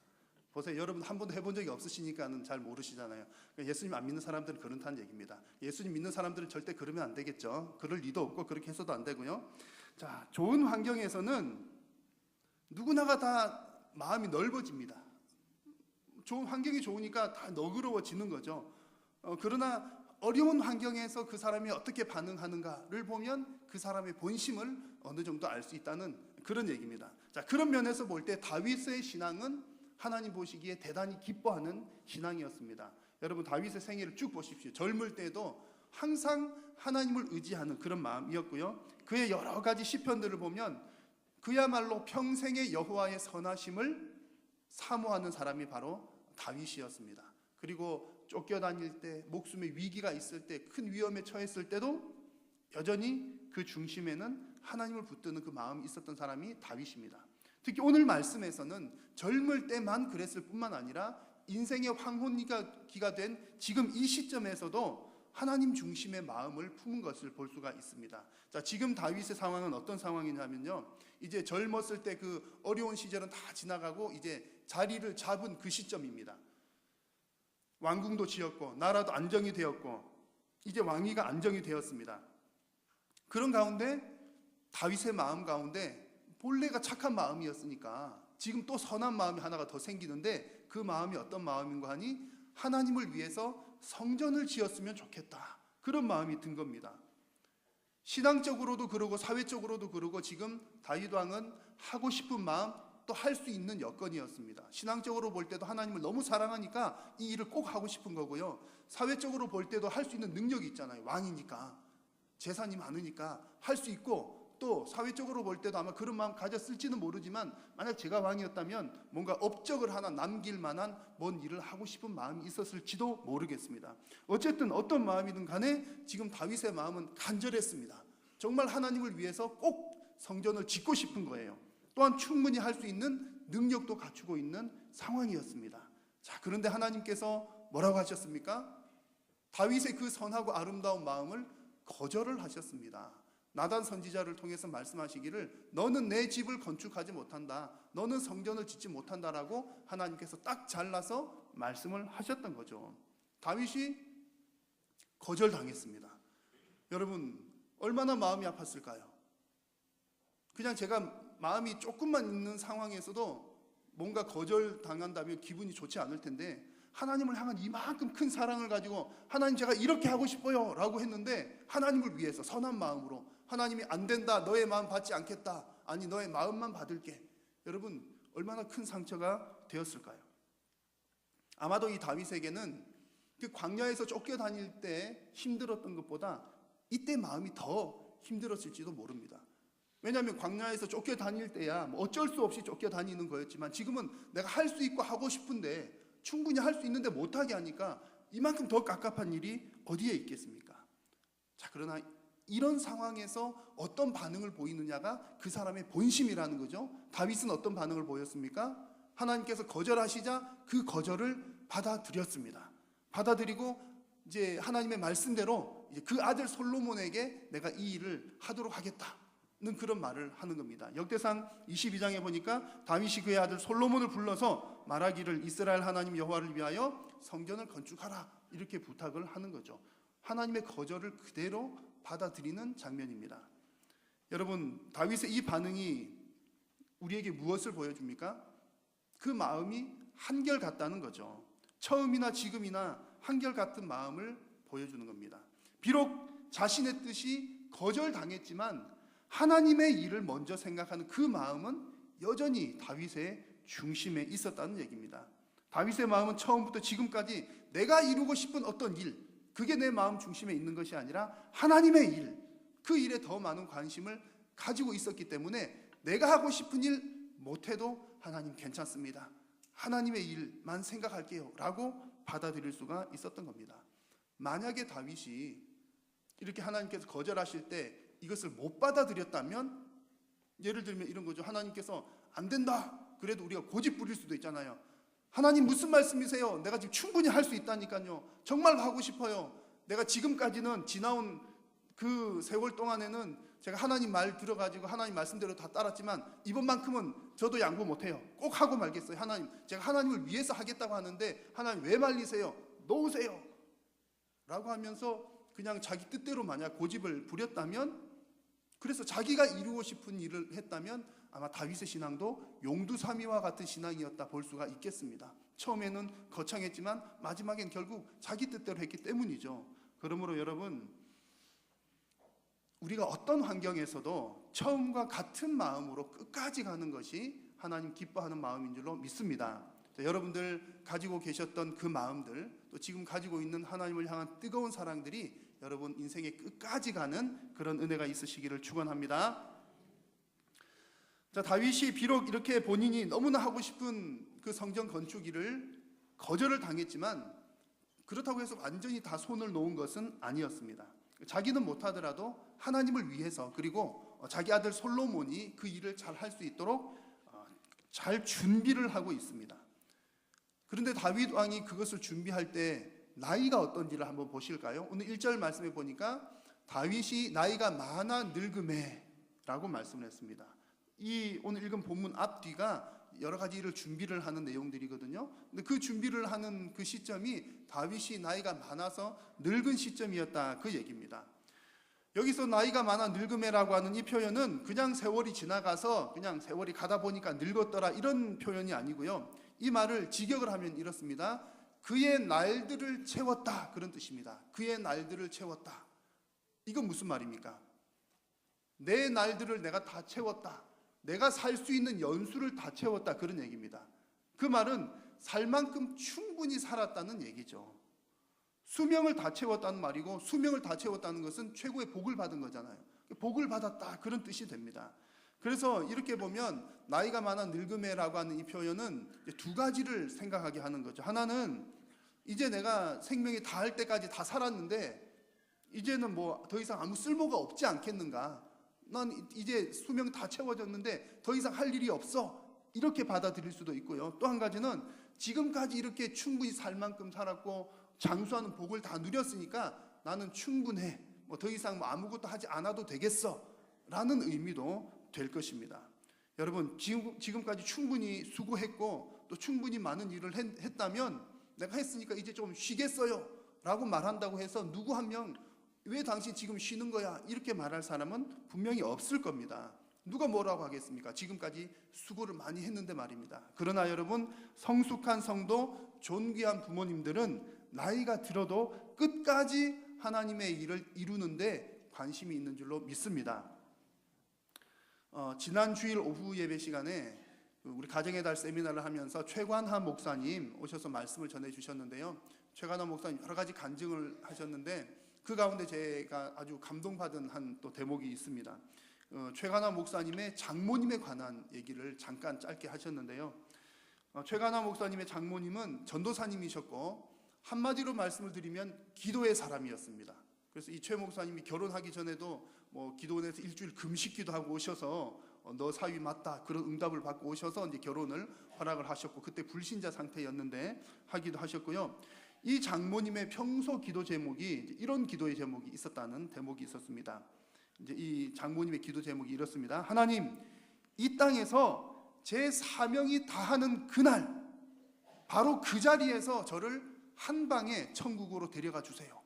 보세요. 여러분 한 번도 해본 적이 없으시니까는 잘 모르시잖아요. 예수님 안 믿는 사람들은 그렇다는 얘기입니다. 예수님 믿는 사람들은 절대 그러면 안 되겠죠. 그럴 리도 없고 그렇게 해서도 안 되고요. 자, 좋은 환경에서는 누구나가 다 마음이 넓어집니다. 좋은 환경이 좋으니까 다 너그러워지는 거죠. 그러나 어려운 환경에서 그 사람이 어떻게 반응하는가를 보면 그 사람의 본심을 어느 정도 알 수 있다는 그런 얘기입니다. 자, 그런 면에서 볼 때 다윗의 신앙은 하나님 보시기에 대단히 기뻐하는 신앙이었습니다. 여러분 다윗의 생애를 쭉 보십시오. 젊을 때도 항상 하나님을 의지하는 그런 마음이었고요. 그의 여러 가지 시편들을 보면 그야말로 평생의 여호와의 선하심을 사모하는 사람이 바로 다윗이었습니다. 그리고 쫓겨다닐 때, 목숨의 위기가 있을 때, 큰 위험에 처했을 때도 여전히 그 중심에는 하나님을 붙드는 그 마음이 있었던 사람이 다윗입니다. 특히 오늘 말씀에서는 젊을 때만 그랬을 뿐만 아니라 인생의 황혼기가 된 지금 이 시점에서도 하나님 중심의 마음을 품은 것을 볼 수가 있습니다. 자, 지금 다윗의 상황은 어떤 상황이냐면요, 이제 젊었을 때 그 어려운 시절은 다 지나가고 이제 자리를 잡은 그 시점입니다. 왕궁도 지었고 나라도 안정이 되었고 이제 왕위가 안정이 되었습니다. 그런 가운데 다윗의 마음 가운데 본래가 착한 마음이었으니까 지금 또 선한 마음이 하나가 더 생기는데, 그 마음이 어떤 마음인가 하니 하나님을 위해서 성전을 지었으면 좋겠다, 그런 마음이 든 겁니다. 신앙적으로도 그러고 사회적으로도 그러고 지금 다윗 왕은 하고 싶은 마음 또 할 수 있는 여건이었습니다. 신앙적으로 볼 때도 하나님을 너무 사랑하니까 이 일을 꼭 하고 싶은 거고요. 사회적으로 볼 때도 할 수 있는 능력이 있잖아요. 왕이니까, 재산이 많으니까 할 수 있고, 또 사회적으로 볼 때도 아마 그런 마음 가졌을지는 모르지만 만약 제가 왕이었다면 뭔가 업적을 하나 남길 만한 뭔 일을 하고 싶은 마음이 있었을지도 모르겠습니다. 어쨌든 어떤 마음이든 간에 지금 다윗의 마음은 간절했습니다. 정말 하나님을 위해서 꼭 성전을 짓고 싶은 거예요. 또한 충분히 할 수 있는 능력도 갖추고 있는 상황이었습니다. 자, 그런데 하나님께서 뭐라고 하셨습니까? 다윗의 그 선하고 아름다운 마음을 거절을 하셨습니다. 나단 선지자를 통해서 말씀하시기를 너는 내 집을 건축하지 못한다, 너는 성전을 짓지 못한다라고 하나님께서 딱 잘라서 말씀을 하셨던 거죠. 다윗이 거절당했습니다. 여러분 얼마나 마음이 아팠을까요? 그냥 제가 마음이 조금만 있는 상황에서도 뭔가 거절당한다면 기분이 좋지 않을 텐데, 하나님을 향한 이만큼 큰 사랑을 가지고 하나님 제가 이렇게 하고 싶어요 라고 했는데, 하나님을 위해서 선한 마음으로 하나님이 안 된다, 너의 마음 받지 않겠다, 아니 너의 마음만 받을게. 여러분 얼마나 큰 상처가 되었을까요? 아마도 이 다윗에게는 그 광야에서 쫓겨다닐 때 힘들었던 것보다 이때 마음이 더 힘들었을지도 모릅니다. 왜냐하면 광야에서 쫓겨다닐 때야 뭐 어쩔 수 없이 쫓겨다니는 거였지만, 지금은 내가 할 수 있고 하고 싶은데 충분히 할 수 있는데 못하게 하니까 이만큼 더 깝깝한 일이 어디에 있겠습니까? 자, 그러나 이런 상황에서 어떤 반응을 보이느냐가 그 사람의 본심이라는 거죠. 다윗은 어떤 반응을 보였습니까? 하나님께서 거절하시자 그 거절을 받아들였습니다. 받아들이고 이제 하나님의 말씀대로 이제 그 아들 솔로몬에게 내가 이 일을 하도록 하겠다는 그런 말을 하는 겁니다. 역대상 22장에 보니까 다윗이 그의 아들 솔로몬을 불러서 말하기를 이스라엘 하나님 여호와를 위하여 성전을 건축하라, 이렇게 부탁을 하는 거죠. 하나님의 거절을 그대로 받아들이는 장면입니다. 여러분 다윗의 이 반응이 우리에게 무엇을 보여줍니까? 그 마음이 한결같다는 거죠. 처음이나 지금이나 한결같은 마음을 보여주는 겁니다. 비록 자신의 뜻이 거절당했지만 하나님의 일을 먼저 생각하는 그 마음은 여전히 다윗의 중심에 있었다는 얘기입니다. 다윗의 마음은 처음부터 지금까지 내가 이루고 싶은 어떤 일, 그게 내 마음 중심에 있는 것이 아니라 하나님의 일, 그 일에 더 많은 관심을 가지고 있었기 때문에 내가 하고 싶은 일 못해도 하나님 괜찮습니다, 하나님의 일만 생각할게요 라고 받아들일 수가 있었던 겁니다. 만약에 다윗이 이렇게 하나님께서 거절하실 때 이것을 못 받아들였다면, 예를 들면 이런 거죠. 하나님께서 안 된다, 그래도 우리가 고집 부릴 수도 있잖아요. 하나님 무슨 말씀이세요? 내가 지금 충분히 할 수 있다니까요. 정말 하고 싶어요. 내가 지금까지는 지나온 그 세월 동안에는 제가 하나님 말 들어가지고 하나님 말씀대로 다 따랐지만 이번만큼은 저도 양보 못해요. 꼭 하고 말겠어요. 하나님, 제가 하나님을 위해서 하겠다고 하는데 하나님 왜 말리세요? 놓으세요 라고 하면서 그냥 자기 뜻대로 만약 고집을 부렸다면, 그래서 자기가 이루고 싶은 일을 했다면 아마 다윗의 신앙도 용두사미와 같은 신앙이었다 볼 수가 있겠습니다. 처음에는 거창했지만 마지막엔 결국 자기 뜻대로 했기 때문이죠. 그러므로 여러분, 우리가 어떤 환경에서도 처음과 같은 마음으로 끝까지 가는 것이 하나님 기뻐하는 마음인 줄로 믿습니다. 여러분들 가지고 계셨던 그 마음들, 또 지금 가지고 있는 하나님을 향한 뜨거운 사랑들이 여러분 인생의 끝까지 가는 그런 은혜가 있으시기를 축원합니다. 자, 다윗이 비록 이렇게 본인이 너무나 하고 싶은 그 성전 건축 일을 거절을 당했지만 그렇다고 해서 완전히 다 손을 놓은 것은 아니었습니다. 자기는 못하더라도 하나님을 위해서, 그리고 자기 아들 솔로몬이 그 일을 잘 할 수 있도록 잘 준비를 하고 있습니다. 그런데 다윗 왕이 그것을 준비할 때 나이가 어떤지를 한번 보실까요? 오늘 1절 말씀에 보니까 다윗이 나이가 많아 늙음에 라고 말씀을 했습니다. 이 오늘 읽은 본문 앞뒤가 여러 가지 일을 준비를 하는 내용들이거든요. 근데 그 준비를 하는 그 시점이 다윗이 나이가 많아서 늙은 시점이었다, 그 얘기입니다. 여기서 나이가 많아 늙음에라고 하는 이 표현은 그냥 세월이 지나가서 그냥 세월이 가다 보니까 늙었더라 이런 표현이 아니고요. 이 말을 직역을 하면 이렇습니다. 그의 날들을 채웠다, 그런 뜻입니다. 그의 날들을 채웠다. 이건 무슨 말입니까? 내 날들을 내가 다 채웠다, 내가 살 수 있는 연수를 다 채웠다, 그런 얘기입니다. 그 말은 살 만큼 충분히 살았다는 얘기죠. 수명을 다 채웠다는 말이고, 수명을 다 채웠다는 것은 최고의 복을 받은 거잖아요. 복을 받았다, 그런 뜻이 됩니다. 그래서 이렇게 보면 나이가 많아 늙음에라고 하는 이 표현은 두 가지를 생각하게 하는 거죠. 하나는 이제 내가 생명이 다할 때까지 다 살았는데 이제는 뭐 더 이상 아무 쓸모가 없지 않겠는가, 난 이제 수명 다 채워졌는데 더 이상 할 일이 없어, 이렇게 받아들일 수도 있고요. 또 한 가지는 지금까지 이렇게 충분히 살 만큼 살았고 장수하는 복을 다 누렸으니까 나는 충분해, 뭐 더 이상 뭐 아무것도 하지 않아도 되겠어 라는 의미도 될 것입니다. 여러분, 지금까지 충분히 수고했고 또 충분히 많은 일을 했다면 내가 했으니까 이제 좀 쉬겠어요 라고 말한다고 해서 누구 한 명 왜 당신 지금 쉬는 거야 이렇게 말할 사람은 분명히 없을 겁니다. 누가 뭐라고 하겠습니까? 지금까지 수고를 많이 했는데 말입니다. 그러나 여러분, 성숙한 성도, 존귀한 부모님들은 나이가 들어도 끝까지 하나님의 일을 이루는데 관심이 있는 줄로 믿습니다. 지난 주일 오후 예배 시간에 우리 가정의 달 세미나를 하면서 최관하 목사님 오셔서 말씀을 전해 주셨는데요. 최관하 목사님 여러 가지 간증을 하셨는데 그 가운데 제가 아주 감동받은 한 또 대목이 있습니다. 최관하 목사님의 장모님에 관한 얘기를 잠깐 짧게 하셨는데요. 최관하 목사님의 장모님은 전도사님이셨고 한마디로 말씀을 드리면 기도의 사람이었습니다. 그래서 이 최 목사님이 결혼하기 전에도 뭐 기도원에서 일주일 금식기도 하고 오셔서 너 사위 맞다 그런 응답을 받고 오셔서 이제 결혼을 허락을 하셨고, 그때 불신자 상태였는데 하기도 하셨고요. 이 장모님의 평소 기도 제목이 이런 기도의 제목이 있었다는 대목이 있었습니다. 이제 이 장모님의 기도 제목이 이렇습니다. 하나님, 이 땅에서 제 사명이 다하는 그날 바로 그 자리에서 저를 한 방에 천국으로 데려가 주세요.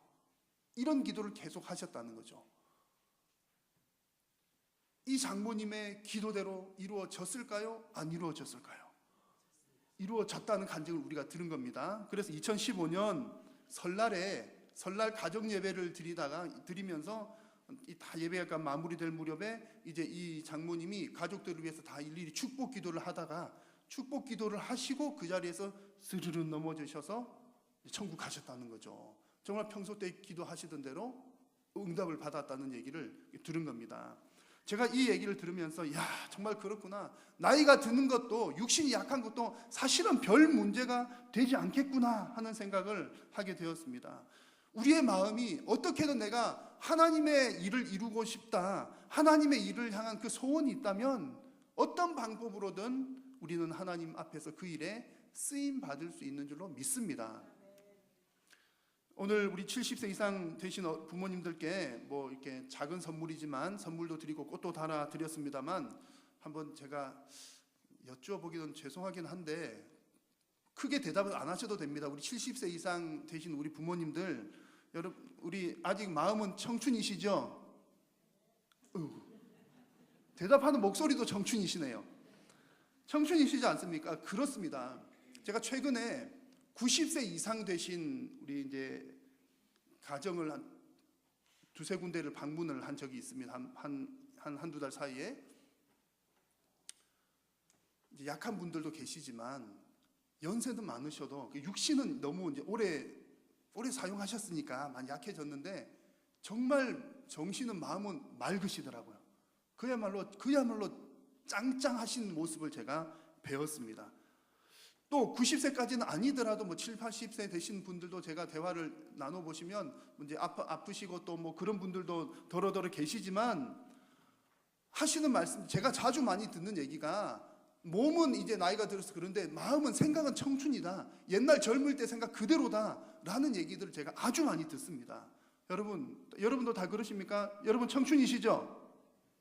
이런 기도를 계속 하셨다는 거죠. 이 장모님의 기도대로 이루어졌을까요? 안 이루어졌을까요? 이루어졌다는 간증을 우리가 들은 겁니다. 그래서 2015년 설날 가정 예배를 드리면서 다 예배가 마무리될 무렵에 이제 이 장모님이 가족들을 위해서 다 일일이 축복 기도를 하다가 축복 기도를 하시고 그 자리에서 스르르 넘어지셔서 천국 가셨다는 거죠. 정말 평소 때 기도하시던 대로 응답을 받았다는 얘기를 들은 겁니다. 제가 이 얘기를 들으면서 야, 정말 그렇구나. 나이가 드는 것도 육신이 약한 것도 사실은 별 문제가 되지 않겠구나 하는 생각을 하게 되었습니다. 우리의 마음이 어떻게든 내가 하나님의 일을 이루고 싶다, 하나님의 일을 향한 그 소원이 있다면 어떤 방법으로든 우리는 하나님 앞에서 그 일에 쓰임 받을 수 있는 줄로 믿습니다. 오늘 우리 70세 이상 되신 부모님들께 뭐 이렇게 작은 선물이지만 선물도 드리고 꽃도 달아 드렸습니다만 한번 제가 여쭈어보기는 죄송하긴 한데 크게 대답을 안 하셔도 됩니다. 우리 70세 이상 되신 우리 부모님들, 여러분 우리 아직 마음은 청춘이시죠? 대답하는 목소리도 청춘이시네요. 청춘이시지 않습니까? 그렇습니다. 제가 최근에 90세 이상 되신 우리 이제 가정을 한 두세 군데를 방문을 한 적이 있습니다. 한두 달 사이에. 이제 약한 분들도 계시지만 연세는 많으셔도 육신은 너무 이제 오래 사용하셨으니까 많이 약해졌는데 정말 정신은 마음은 맑으시더라고요. 그야말로 짱짱하신 모습을 제가 배웠습니다. 또 90세까지는 아니더라도 뭐 7, 80세 되신 분들도 제가 대화를 나눠보시면 이제 아프시고 또 뭐 그런 분들도 더러더러 계시지만 하시는 말씀, 제가 자주 많이 듣는 얘기가 몸은 이제 나이가 들어서 그런데 마음은 생각은 청춘이다. 옛날 젊을 때 생각 그대로다. 라는 얘기들을 제가 아주 많이 듣습니다. 여러분도 다 그러십니까? 여러분 청춘이시죠?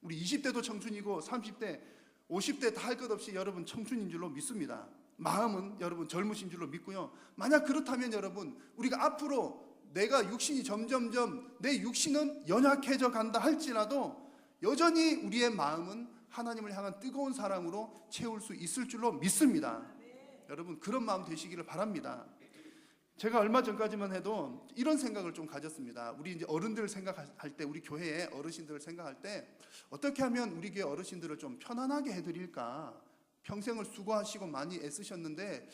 우리 20대도 청춘이고 30대, 50대 다 할 것 없이 여러분 청춘인 줄로 믿습니다. 마음은 여러분 젊으신 줄로 믿고요. 만약 그렇다면 여러분 우리가 앞으로 내가 육신이 점점점 내 육신은 연약해져 간다 할지라도 여전히 우리의 마음은 하나님을 향한 뜨거운 사랑으로 채울 수 있을 줄로 믿습니다. 여러분 그런 마음 되시기를 바랍니다. 제가 얼마 전까지만 해도 이런 생각을 좀 가졌습니다. 우리 이제 어른들을 생각할 때, 우리 교회의 어르신들을 생각할 때 어떻게 하면 우리 교회 어르신들을 좀 편안하게 해드릴까? 평생을 수고하시고 많이 애쓰셨는데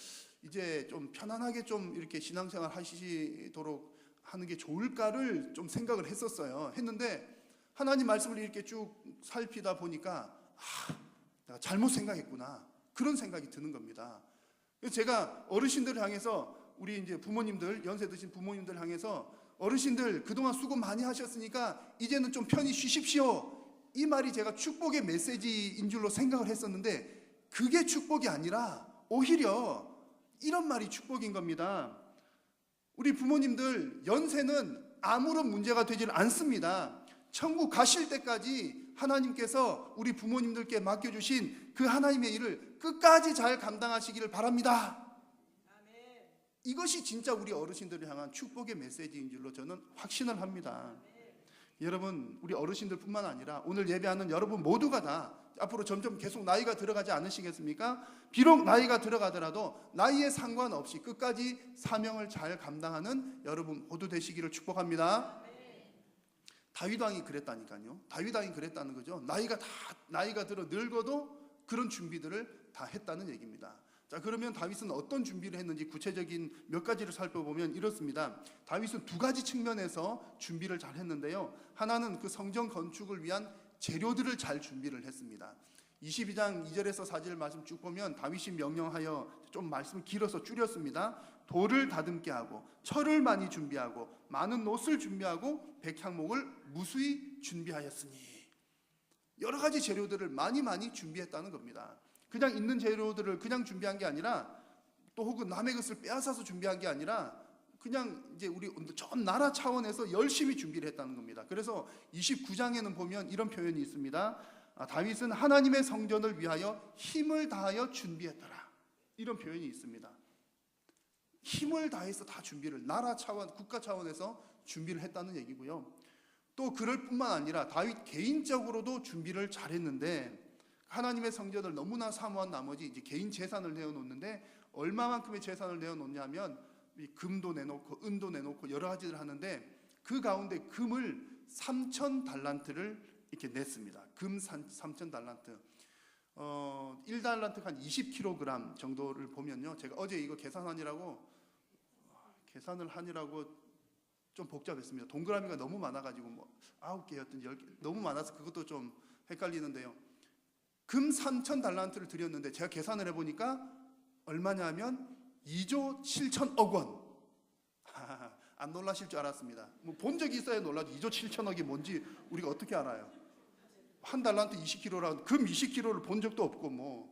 이제 좀 편안하게 좀 이렇게 신앙생활 하시도록 하는 게 좋을까를 좀 생각을 했는데 하나님 말씀을 이렇게 쭉 살피다 보니까 내가 잘못 생각했구나, 그런 생각이 드는 겁니다. 그래서 제가 어르신들을 향해서, 우리 이제 부모님들, 연세 드신 부모님들 향해서 어르신들 그동안 수고 많이 하셨으니까 이제는 좀 편히 쉬십시오, 이 말이 제가 축복의 메시지인 줄로 생각을 했었는데 그게 축복이 아니라 오히려 이런 말이 축복인 겁니다. 우리 부모님들 연세는 아무런 문제가 되질 않습니다. 천국 가실 때까지 하나님께서 우리 부모님들께 맡겨주신 그 하나님의 일을 끝까지 잘 감당하시기를 바랍니다. 이것이 진짜 우리 어르신들을 향한 축복의 메시지인 줄로 저는 확신을 합니다. 여러분 우리 어르신들뿐만 아니라 오늘 예배하는 여러분 모두가 다 앞으로 점점 계속 나이가 들어가지 않으시겠습니까? 비록 나이가 들어가더라도 나이에 상관없이 끝까지 사명을 잘 감당하는 여러분 모두 되시기를 축복합니다. 다윗 왕이 그랬다니까요. 다윗 왕이 그랬다는 거죠. 나이가 들어 늙어도 그런 준비들을 다 했다는 얘기입니다. 자, 그러면 다윗은 어떤 준비를 했는지 구체적인 몇 가지를 살펴보면 이렇습니다. 다윗은 두 가지 측면에서 준비를 잘 했는데요. 하나는 그 성전 건축을 위한 재료들을 잘 준비를 했습니다. 22장 2절에서 4절 말씀 쭉 보면 다윗이 명령하여, 좀 말씀을 길어서 줄였습니다. 돌을 다듬게 하고 철을 많이 준비하고 많은 옷을 준비하고 백향목을 무수히 준비하였으니, 여러 가지 재료들을 많이 준비했다는 겁니다. 그냥 있는 재료들을 그냥 준비한 게 아니라, 또 혹은 남의 것을 빼앗아서 준비한 게 아니라 그냥 이제 우리 전 나라 차원에서 열심히 준비를 했다는 겁니다. 그래서 29장에는 보면 이런 표현이 있습니다. 다윗은 하나님의 성전을 위하여 힘을 다하여 준비했더라, 이런 표현이 있습니다. 힘을 다해서 다 준비를, 나라 차원, 국가 차원에서 준비를 했다는 얘기고요. 또 그럴 뿐만 아니라 다윗 개인적으로도 준비를 잘했는데, 하나님의 성전을 너무나 사모한 나머지 이제 개인 재산을 내어놓는데, 얼마만큼의 재산을 내어놓냐면 금도 내놓고 은도 내놓고 여러 가지를 하는데, 그 가운데 금을 3,000달란트를 이렇게 냈습니다. 금 3,000달란트. 1달란트가 한 20kg 정도를 보면요. 제가 어제 이거 계산을 하느라고 좀 복잡했습니다. 동그라미가 너무 많아가지고 뭐 9개였든지 10개 너무 많아서 그것도 좀 헷갈리는데요. 금 3,000달란트를 드렸는데 제가 계산을 해보니까 얼마냐면 2조 7천억 원. 안 놀라실 줄 알았습니다. 뭐 본 적이 있어야 놀라죠. 2조 7천억이 뭔지 우리가 어떻게 알아요? 한 달란트 20kg라 금 20kg를 본 적도 없고 뭐.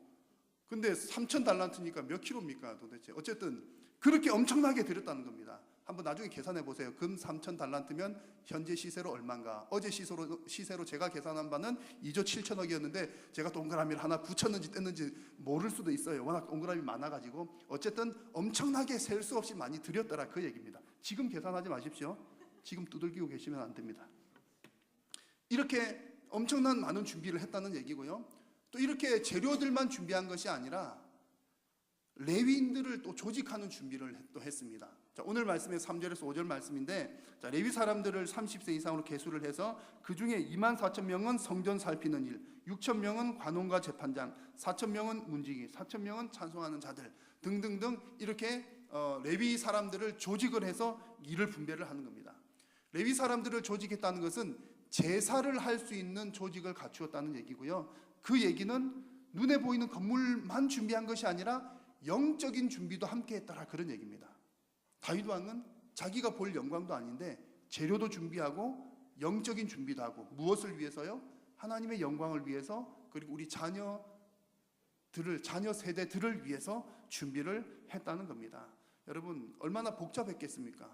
근데 3,000달란트니까 몇 킬로입니까 도대체? 어쨌든 그렇게 엄청나게 드렸다는 겁니다. 한번 나중에 계산해 보세요. 금 3,000달란트면 현재 시세로 얼마인가? 어제 시세로 제가 계산한 바는 2조 7천억이었는데 제가 동그라미를 하나 붙였는지 뗐는지 모를 수도 있어요. 워낙 동그라미 많아가지고. 어쨌든 엄청나게 셀 수 없이 많이 드렸더라 그 얘기입니다. 지금 계산하지 마십시오. 지금 두들기고 계시면 안 됩니다. 이렇게 엄청난 많은 준비를 했다는 얘기고요. 또 이렇게 재료들만 준비한 것이 아니라 레위인들을 또 조직하는 준비를 또 했습니다. 자, 오늘 말씀의 3절에서 5절 말씀인데, 자, 레위 사람들을 30세 이상으로 계수를 해서 그 중에 24,000명은 성전 살피는 일, 6,000명은 관원과 재판장, 4,000명은 문지기, 4,000명은 찬송하는 자들 등등등 이렇게 레위 사람들을 조직을 해서 일을 분배를 하는 겁니다. 레위 사람들을 조직했다는 것은 제사를 할 수 있는 조직을 갖추었다는 얘기고요. 그 얘기는 눈에 보이는 건물만 준비한 것이 아니라 영적인 준비도 함께 했더라 그런 얘기입니다. 다윗 왕은 자기가 볼 영광도 아닌데 재료도 준비하고 영적인 준비도 하고 무엇을 위해서요? 하나님의 영광을 위해서 그리고 우리 자녀 세대들을 위해서 준비를 했다는 겁니다. 여러분 얼마나 복잡했겠습니까?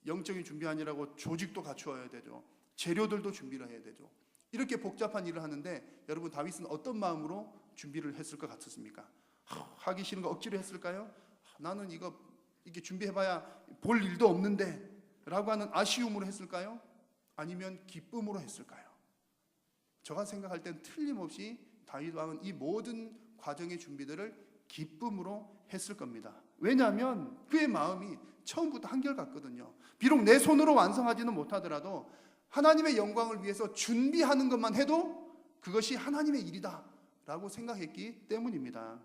영적인 준비하느라고 조직도 갖추어야 되죠. 재료들도 준비를 해야 되죠. 이렇게 복잡한 일을 하는데 여러분 다윗은 어떤 마음으로 준비를 했을 것 같으십니까? 하기 싫은 거 억지로 했을까요? 나는 이게 준비해봐야 볼 일도 없는데 라고 하는 아쉬움으로 했을까요? 아니면 기쁨으로 했을까요? 제가 생각할 땐 틀림없이 다윗 왕은 이 모든 과정의 준비들을 기쁨으로 했을 겁니다. 왜냐하면 그의 마음이 처음부터 한결같거든요. 비록 내 손으로 완성하지는 못하더라도 하나님의 영광을 위해서 준비하는 것만 해도 그것이 하나님의 일이다 라고 생각했기 때문입니다.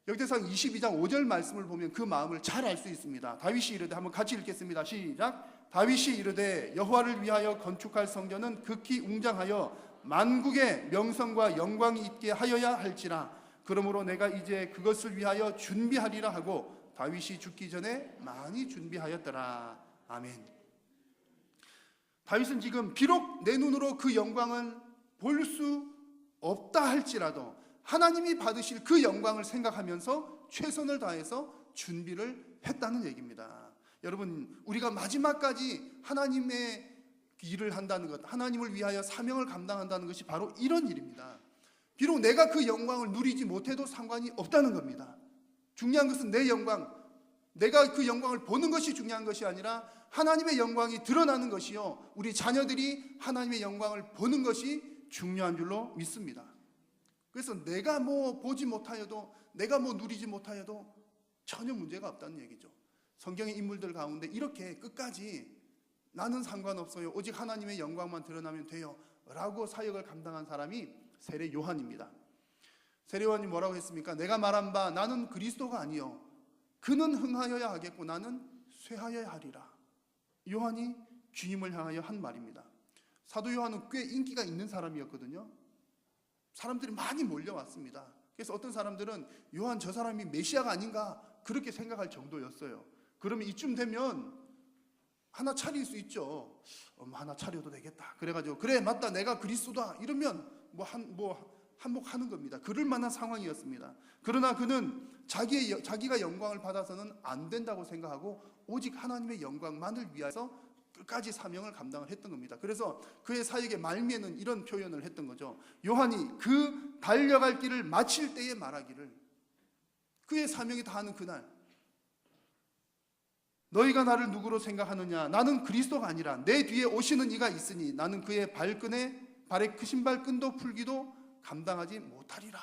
역대상 22장 5절 말씀을 보면 그 마음을 잘 알 수 있습니다. 다윗이 이르되, 한번 같이 읽겠습니다. 시작. 다윗이 이르되 여호와를 위하여 건축할 성전은 극히 웅장하여 만국의 명성과 영광이 있게 하여야 할지라. 그러므로 내가 이제 그것을 위하여 준비하리라 하고 다윗이 죽기 전에 많이 준비하였더라. 아멘. 다윗은 지금 비록 내 눈으로 그 영광을 볼 수 없다 할지라도 하나님이 받으실 그 영광을 생각하면서 최선을 다해서 준비를 했다는 얘기입니다. 여러분 우리가 마지막까지 하나님의 일을 한다는 것, 하나님을 위하여 사명을 감당한다는 것이 바로 이런 일입니다. 비록 내가 그 영광을 누리지 못해도 상관이 없다는 겁니다. 중요한 것은 내 영광, 내가 그 영광을 보는 것이 중요한 것이 아니라 하나님의 영광이 드러나는 것이요, 우리 자녀들이 하나님의 영광을 보는 것이 중요한 줄로 믿습니다. 그래서 내가 뭐 보지 못하여도, 내가 뭐 누리지 못하여도 전혀 문제가 없다는 얘기죠. 성경의 인물들 가운데 이렇게 끝까지 나는 상관없어요, 오직 하나님의 영광만 드러나면 돼요 라고 사역을 감당한 사람이 세례 요한입니다. 세례 요한이 뭐라고 했습니까? 내가 말한 바 나는 그리스도가 아니요 그는 흥하여야 하겠고 나는 쇠하여야 하리라. 요한이 주님을 향하여 한 말입니다. 사도 요한은 꽤 인기가 있는 사람이었거든요. 사람들이 많이 몰려왔습니다. 그래서 어떤 사람들은 요한 저 사람이 메시아가 아닌가 그렇게 생각할 정도였어요. 그러면 이쯤 되면 하나 차릴 수 있죠. 하나 차려도 되겠다. 그래가지고 그래 맞다 내가 그리스도다 이러면 한몫하는 겁니다. 그럴 만한 상황이었습니다. 그러나 그는 자기가 영광을 받아서는 안 된다고 생각하고 오직 하나님의 영광만을 위해서 끝까지 사명을 감당을 했던 겁니다. 그래서 그의 사역의 말미에는 이런 표현을 했던 거죠. 요한이 그 달려갈 길을 마칠 때에 말하기를, 그의 사명이 다하는 그날, 너희가 나를 누구로 생각하느냐? 나는 그리스도가 아니라 내 뒤에 오시는 이가 있으니 나는 그의 발의 그 신발끈도 풀기도 감당하지 못하리라.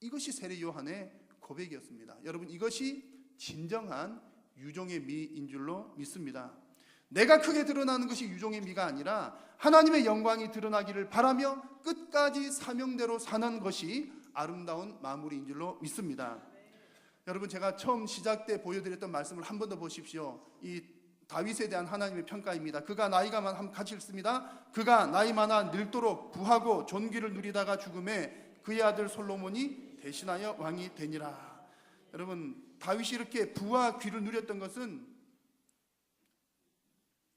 이것이 세례 요한의 고백이었습니다. 여러분 이것이 진정한 유종의 미인 줄로 믿습니다. 내가 크게 드러나는 것이 유종의 미가 아니라 하나님의 영광이 드러나기를 바라며 끝까지 사명대로 사는 것이 아름다운 마무리인 줄로 믿습니다. 여러분, 제가 처음 시작 때 보여드렸던 말씀을 한 번 더 보십시오. 이 다윗에 대한 하나님의 평가입니다. 그가 나이가 많아, 같이 읽습니다. 그가 나이 많아 늙도록 부하고 존귀를 누리다가 죽음에 그의 아들 솔로몬이 대신하여 왕이 되니라. 여러분, 다윗이 이렇게 부와 귀를 누렸던 것은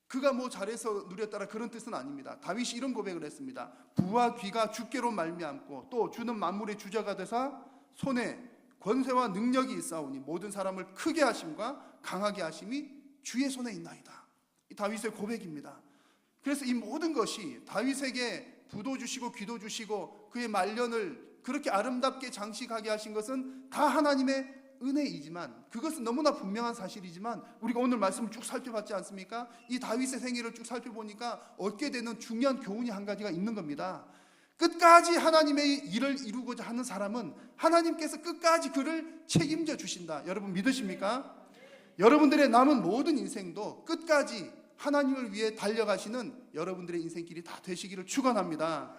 그가 뭐 잘해서 누렸다라 그런 뜻은 아닙니다. 다윗이 이런 고백을 했습니다. 부와 귀가 주께로 말미암고 또 주는 만물의 주자가 되사 손에 권세와 능력이 있사오니 모든 사람을 크게 하심과 강하게 하심이 주의 손에 있나이다. 이 다윗의 고백입니다. 그래서 이 모든 것이 다윗에게 부도 주시고 귀도 주시고 그의 말년을 그렇게 아름답게 장식하게 하신 것은 다 하나님의 은혜이지만, 그것은 너무나 분명한 사실이지만 우리가 오늘 말씀을 쭉 살펴봤지 않습니까? 이 다윗의 생애를 쭉 살펴보니까 얻게 되는 중요한 교훈이 한 가지가 있는 겁니다. 끝까지 하나님의 일을 이루고자 하는 사람은 하나님께서 끝까지 그를 책임져 주신다. 여러분 믿으십니까? 여러분들의 남은 모든 인생도 끝까지 하나님을 위해 달려가시는 여러분들의 인생길이 다 되시기를 축원합니다.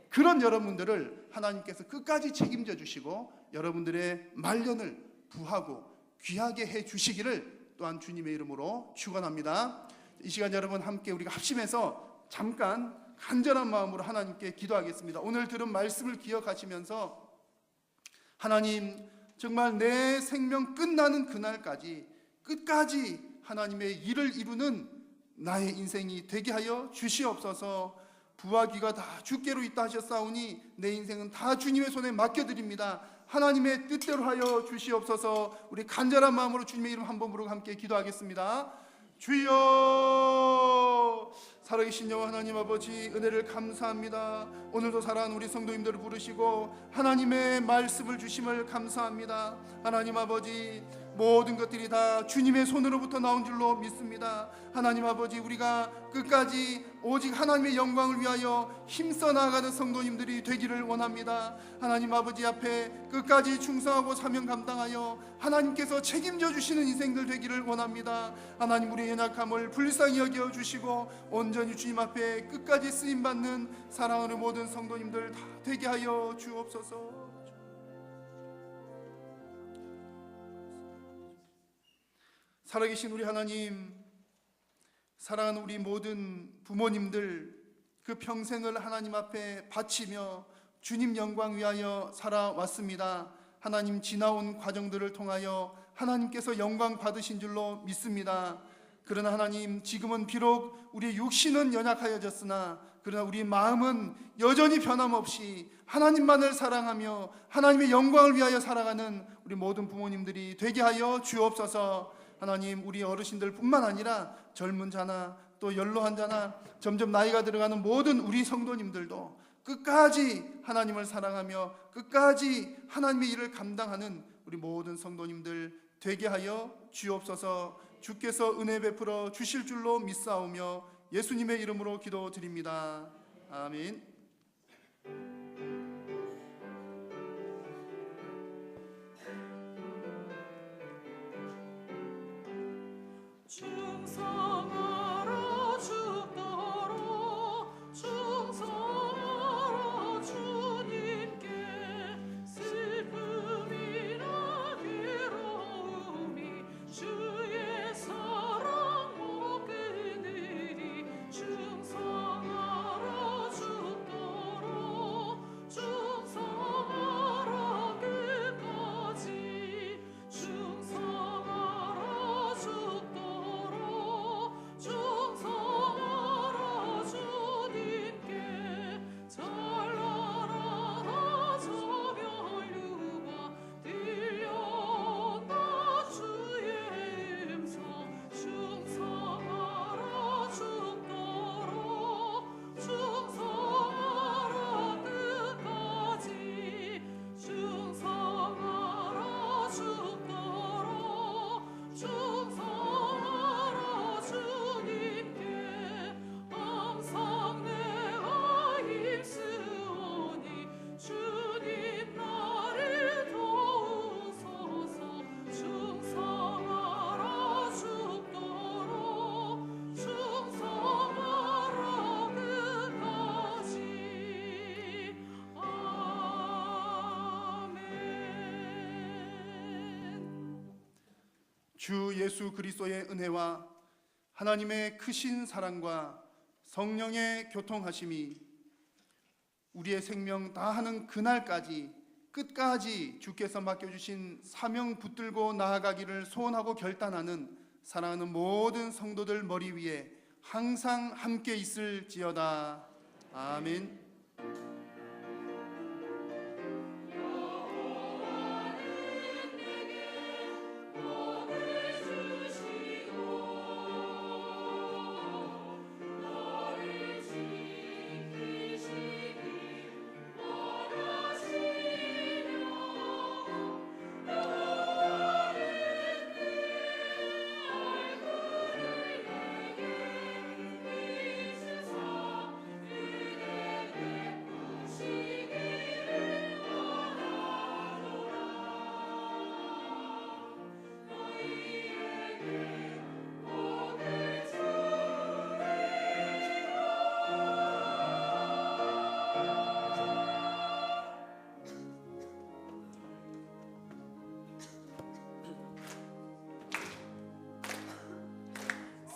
그런 여러분들을 하나님께서 끝까지 책임져 주시고 여러분들의 말년을 부하고 귀하게 해 주시기를 또한 주님의 이름으로 축원합니다. 이 시간 여러분 함께 우리가 합심해서 잠깐 간절한 마음으로 하나님께 기도하겠습니다. 오늘 들은 말씀을 기억하시면서 하나님, 정말 내 생명 끝나는 그날까지 끝까지 하나님의 일을 이루는 나의 인생이 되게 하여 주시옵소서. 부와 귀가 다 주께로 있다 하셨사오니 내 인생은 다 주님의 손에 맡겨드립니다. 하나님의 뜻대로 하여 주시옵소서. 우리 간절한 마음으로 주님의 이름 한번 부르고 함께 기도하겠습니다. 주여, 살아계신 여호와 하나님 아버지, 은혜를 감사합니다. 오늘도 사랑하는 우리 성도님들을 부르시고 하나님의 말씀을 주심을 감사합니다. 하나님 아버지, 모든 것들이 다 주님의 손으로부터 나온 줄로 믿습니다. 하나님 아버지, 우리가 끝까지 오직 하나님의 영광을 위하여 힘써 나아가는 성도님들이 되기를 원합니다. 하나님 아버지 앞에 끝까지 충성하고 사명 감당하여 하나님께서 책임져 주시는 인생들 되기를 원합니다. 하나님, 우리의 연약함을 불쌍히 여겨 주시고 온전히 주님 앞에 끝까지 쓰임받는 사랑하는 모든 성도님들 다 되게 하여 주옵소서. 살아계신 우리 하나님, 사랑하는 우리 모든 부모님들, 그 평생을 하나님 앞에 바치며 주님 영광 위하여 살아왔습니다. 하나님, 지나온 과정들을 통하여 하나님께서 영광 받으신 줄로 믿습니다. 그러나 하나님, 지금은 비록 우리의 육신은 연약하여졌으나 그러나 우리 마음은 여전히 변함없이 하나님만을 사랑하며 하나님의 영광을 위하여 살아가는 우리 모든 부모님들이 되게 하여 주옵소서. 하나님, 우리 어르신들 뿐만 아니라 젊은 자나 또 연로한 자나 점점 나이가 들어가는 모든 우리 성도님들도 끝까지 하나님을 사랑하며 끝까지 하나님의 일을 감당하는 우리 모든 성도님들 되게 하여 주옵소서. 주께서 은혜 베풀어 주실 줄로 믿사오며 예수님의 이름으로 기도드립니다. 아멘. 충성하라 죽도록 충성하라 주님께 슬픔이나 괴로움이 주의 사랑 못 끊으리 충성하라 죽도록 충성하라 끝까지 충성하라 죽도록 주 예수 그리스도의 은혜와 하나님의 크신 사랑과 성령의 교통하심이 우리의 생명 다하는 그날까지 끝까지 주께서 맡겨주신 사명 붙들고 나아가기를 소원하고 결단하는 사랑하는 모든 성도들 머리 위에 항상 함께 있을지어다. 아멘.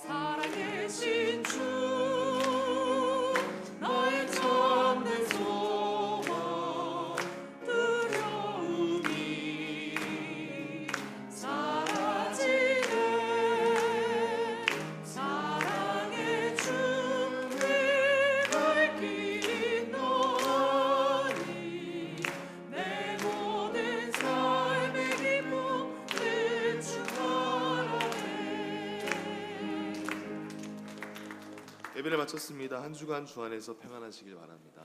살아계신 주 나의 참된 소망 두려움이 사라지네 사랑의 주를 갈 길이 너니 내 모든 삶의 기쁨 늘 축하하네. 예배를 마쳤습니다. 한 주간 주 안에서 평안하시길 바랍니다.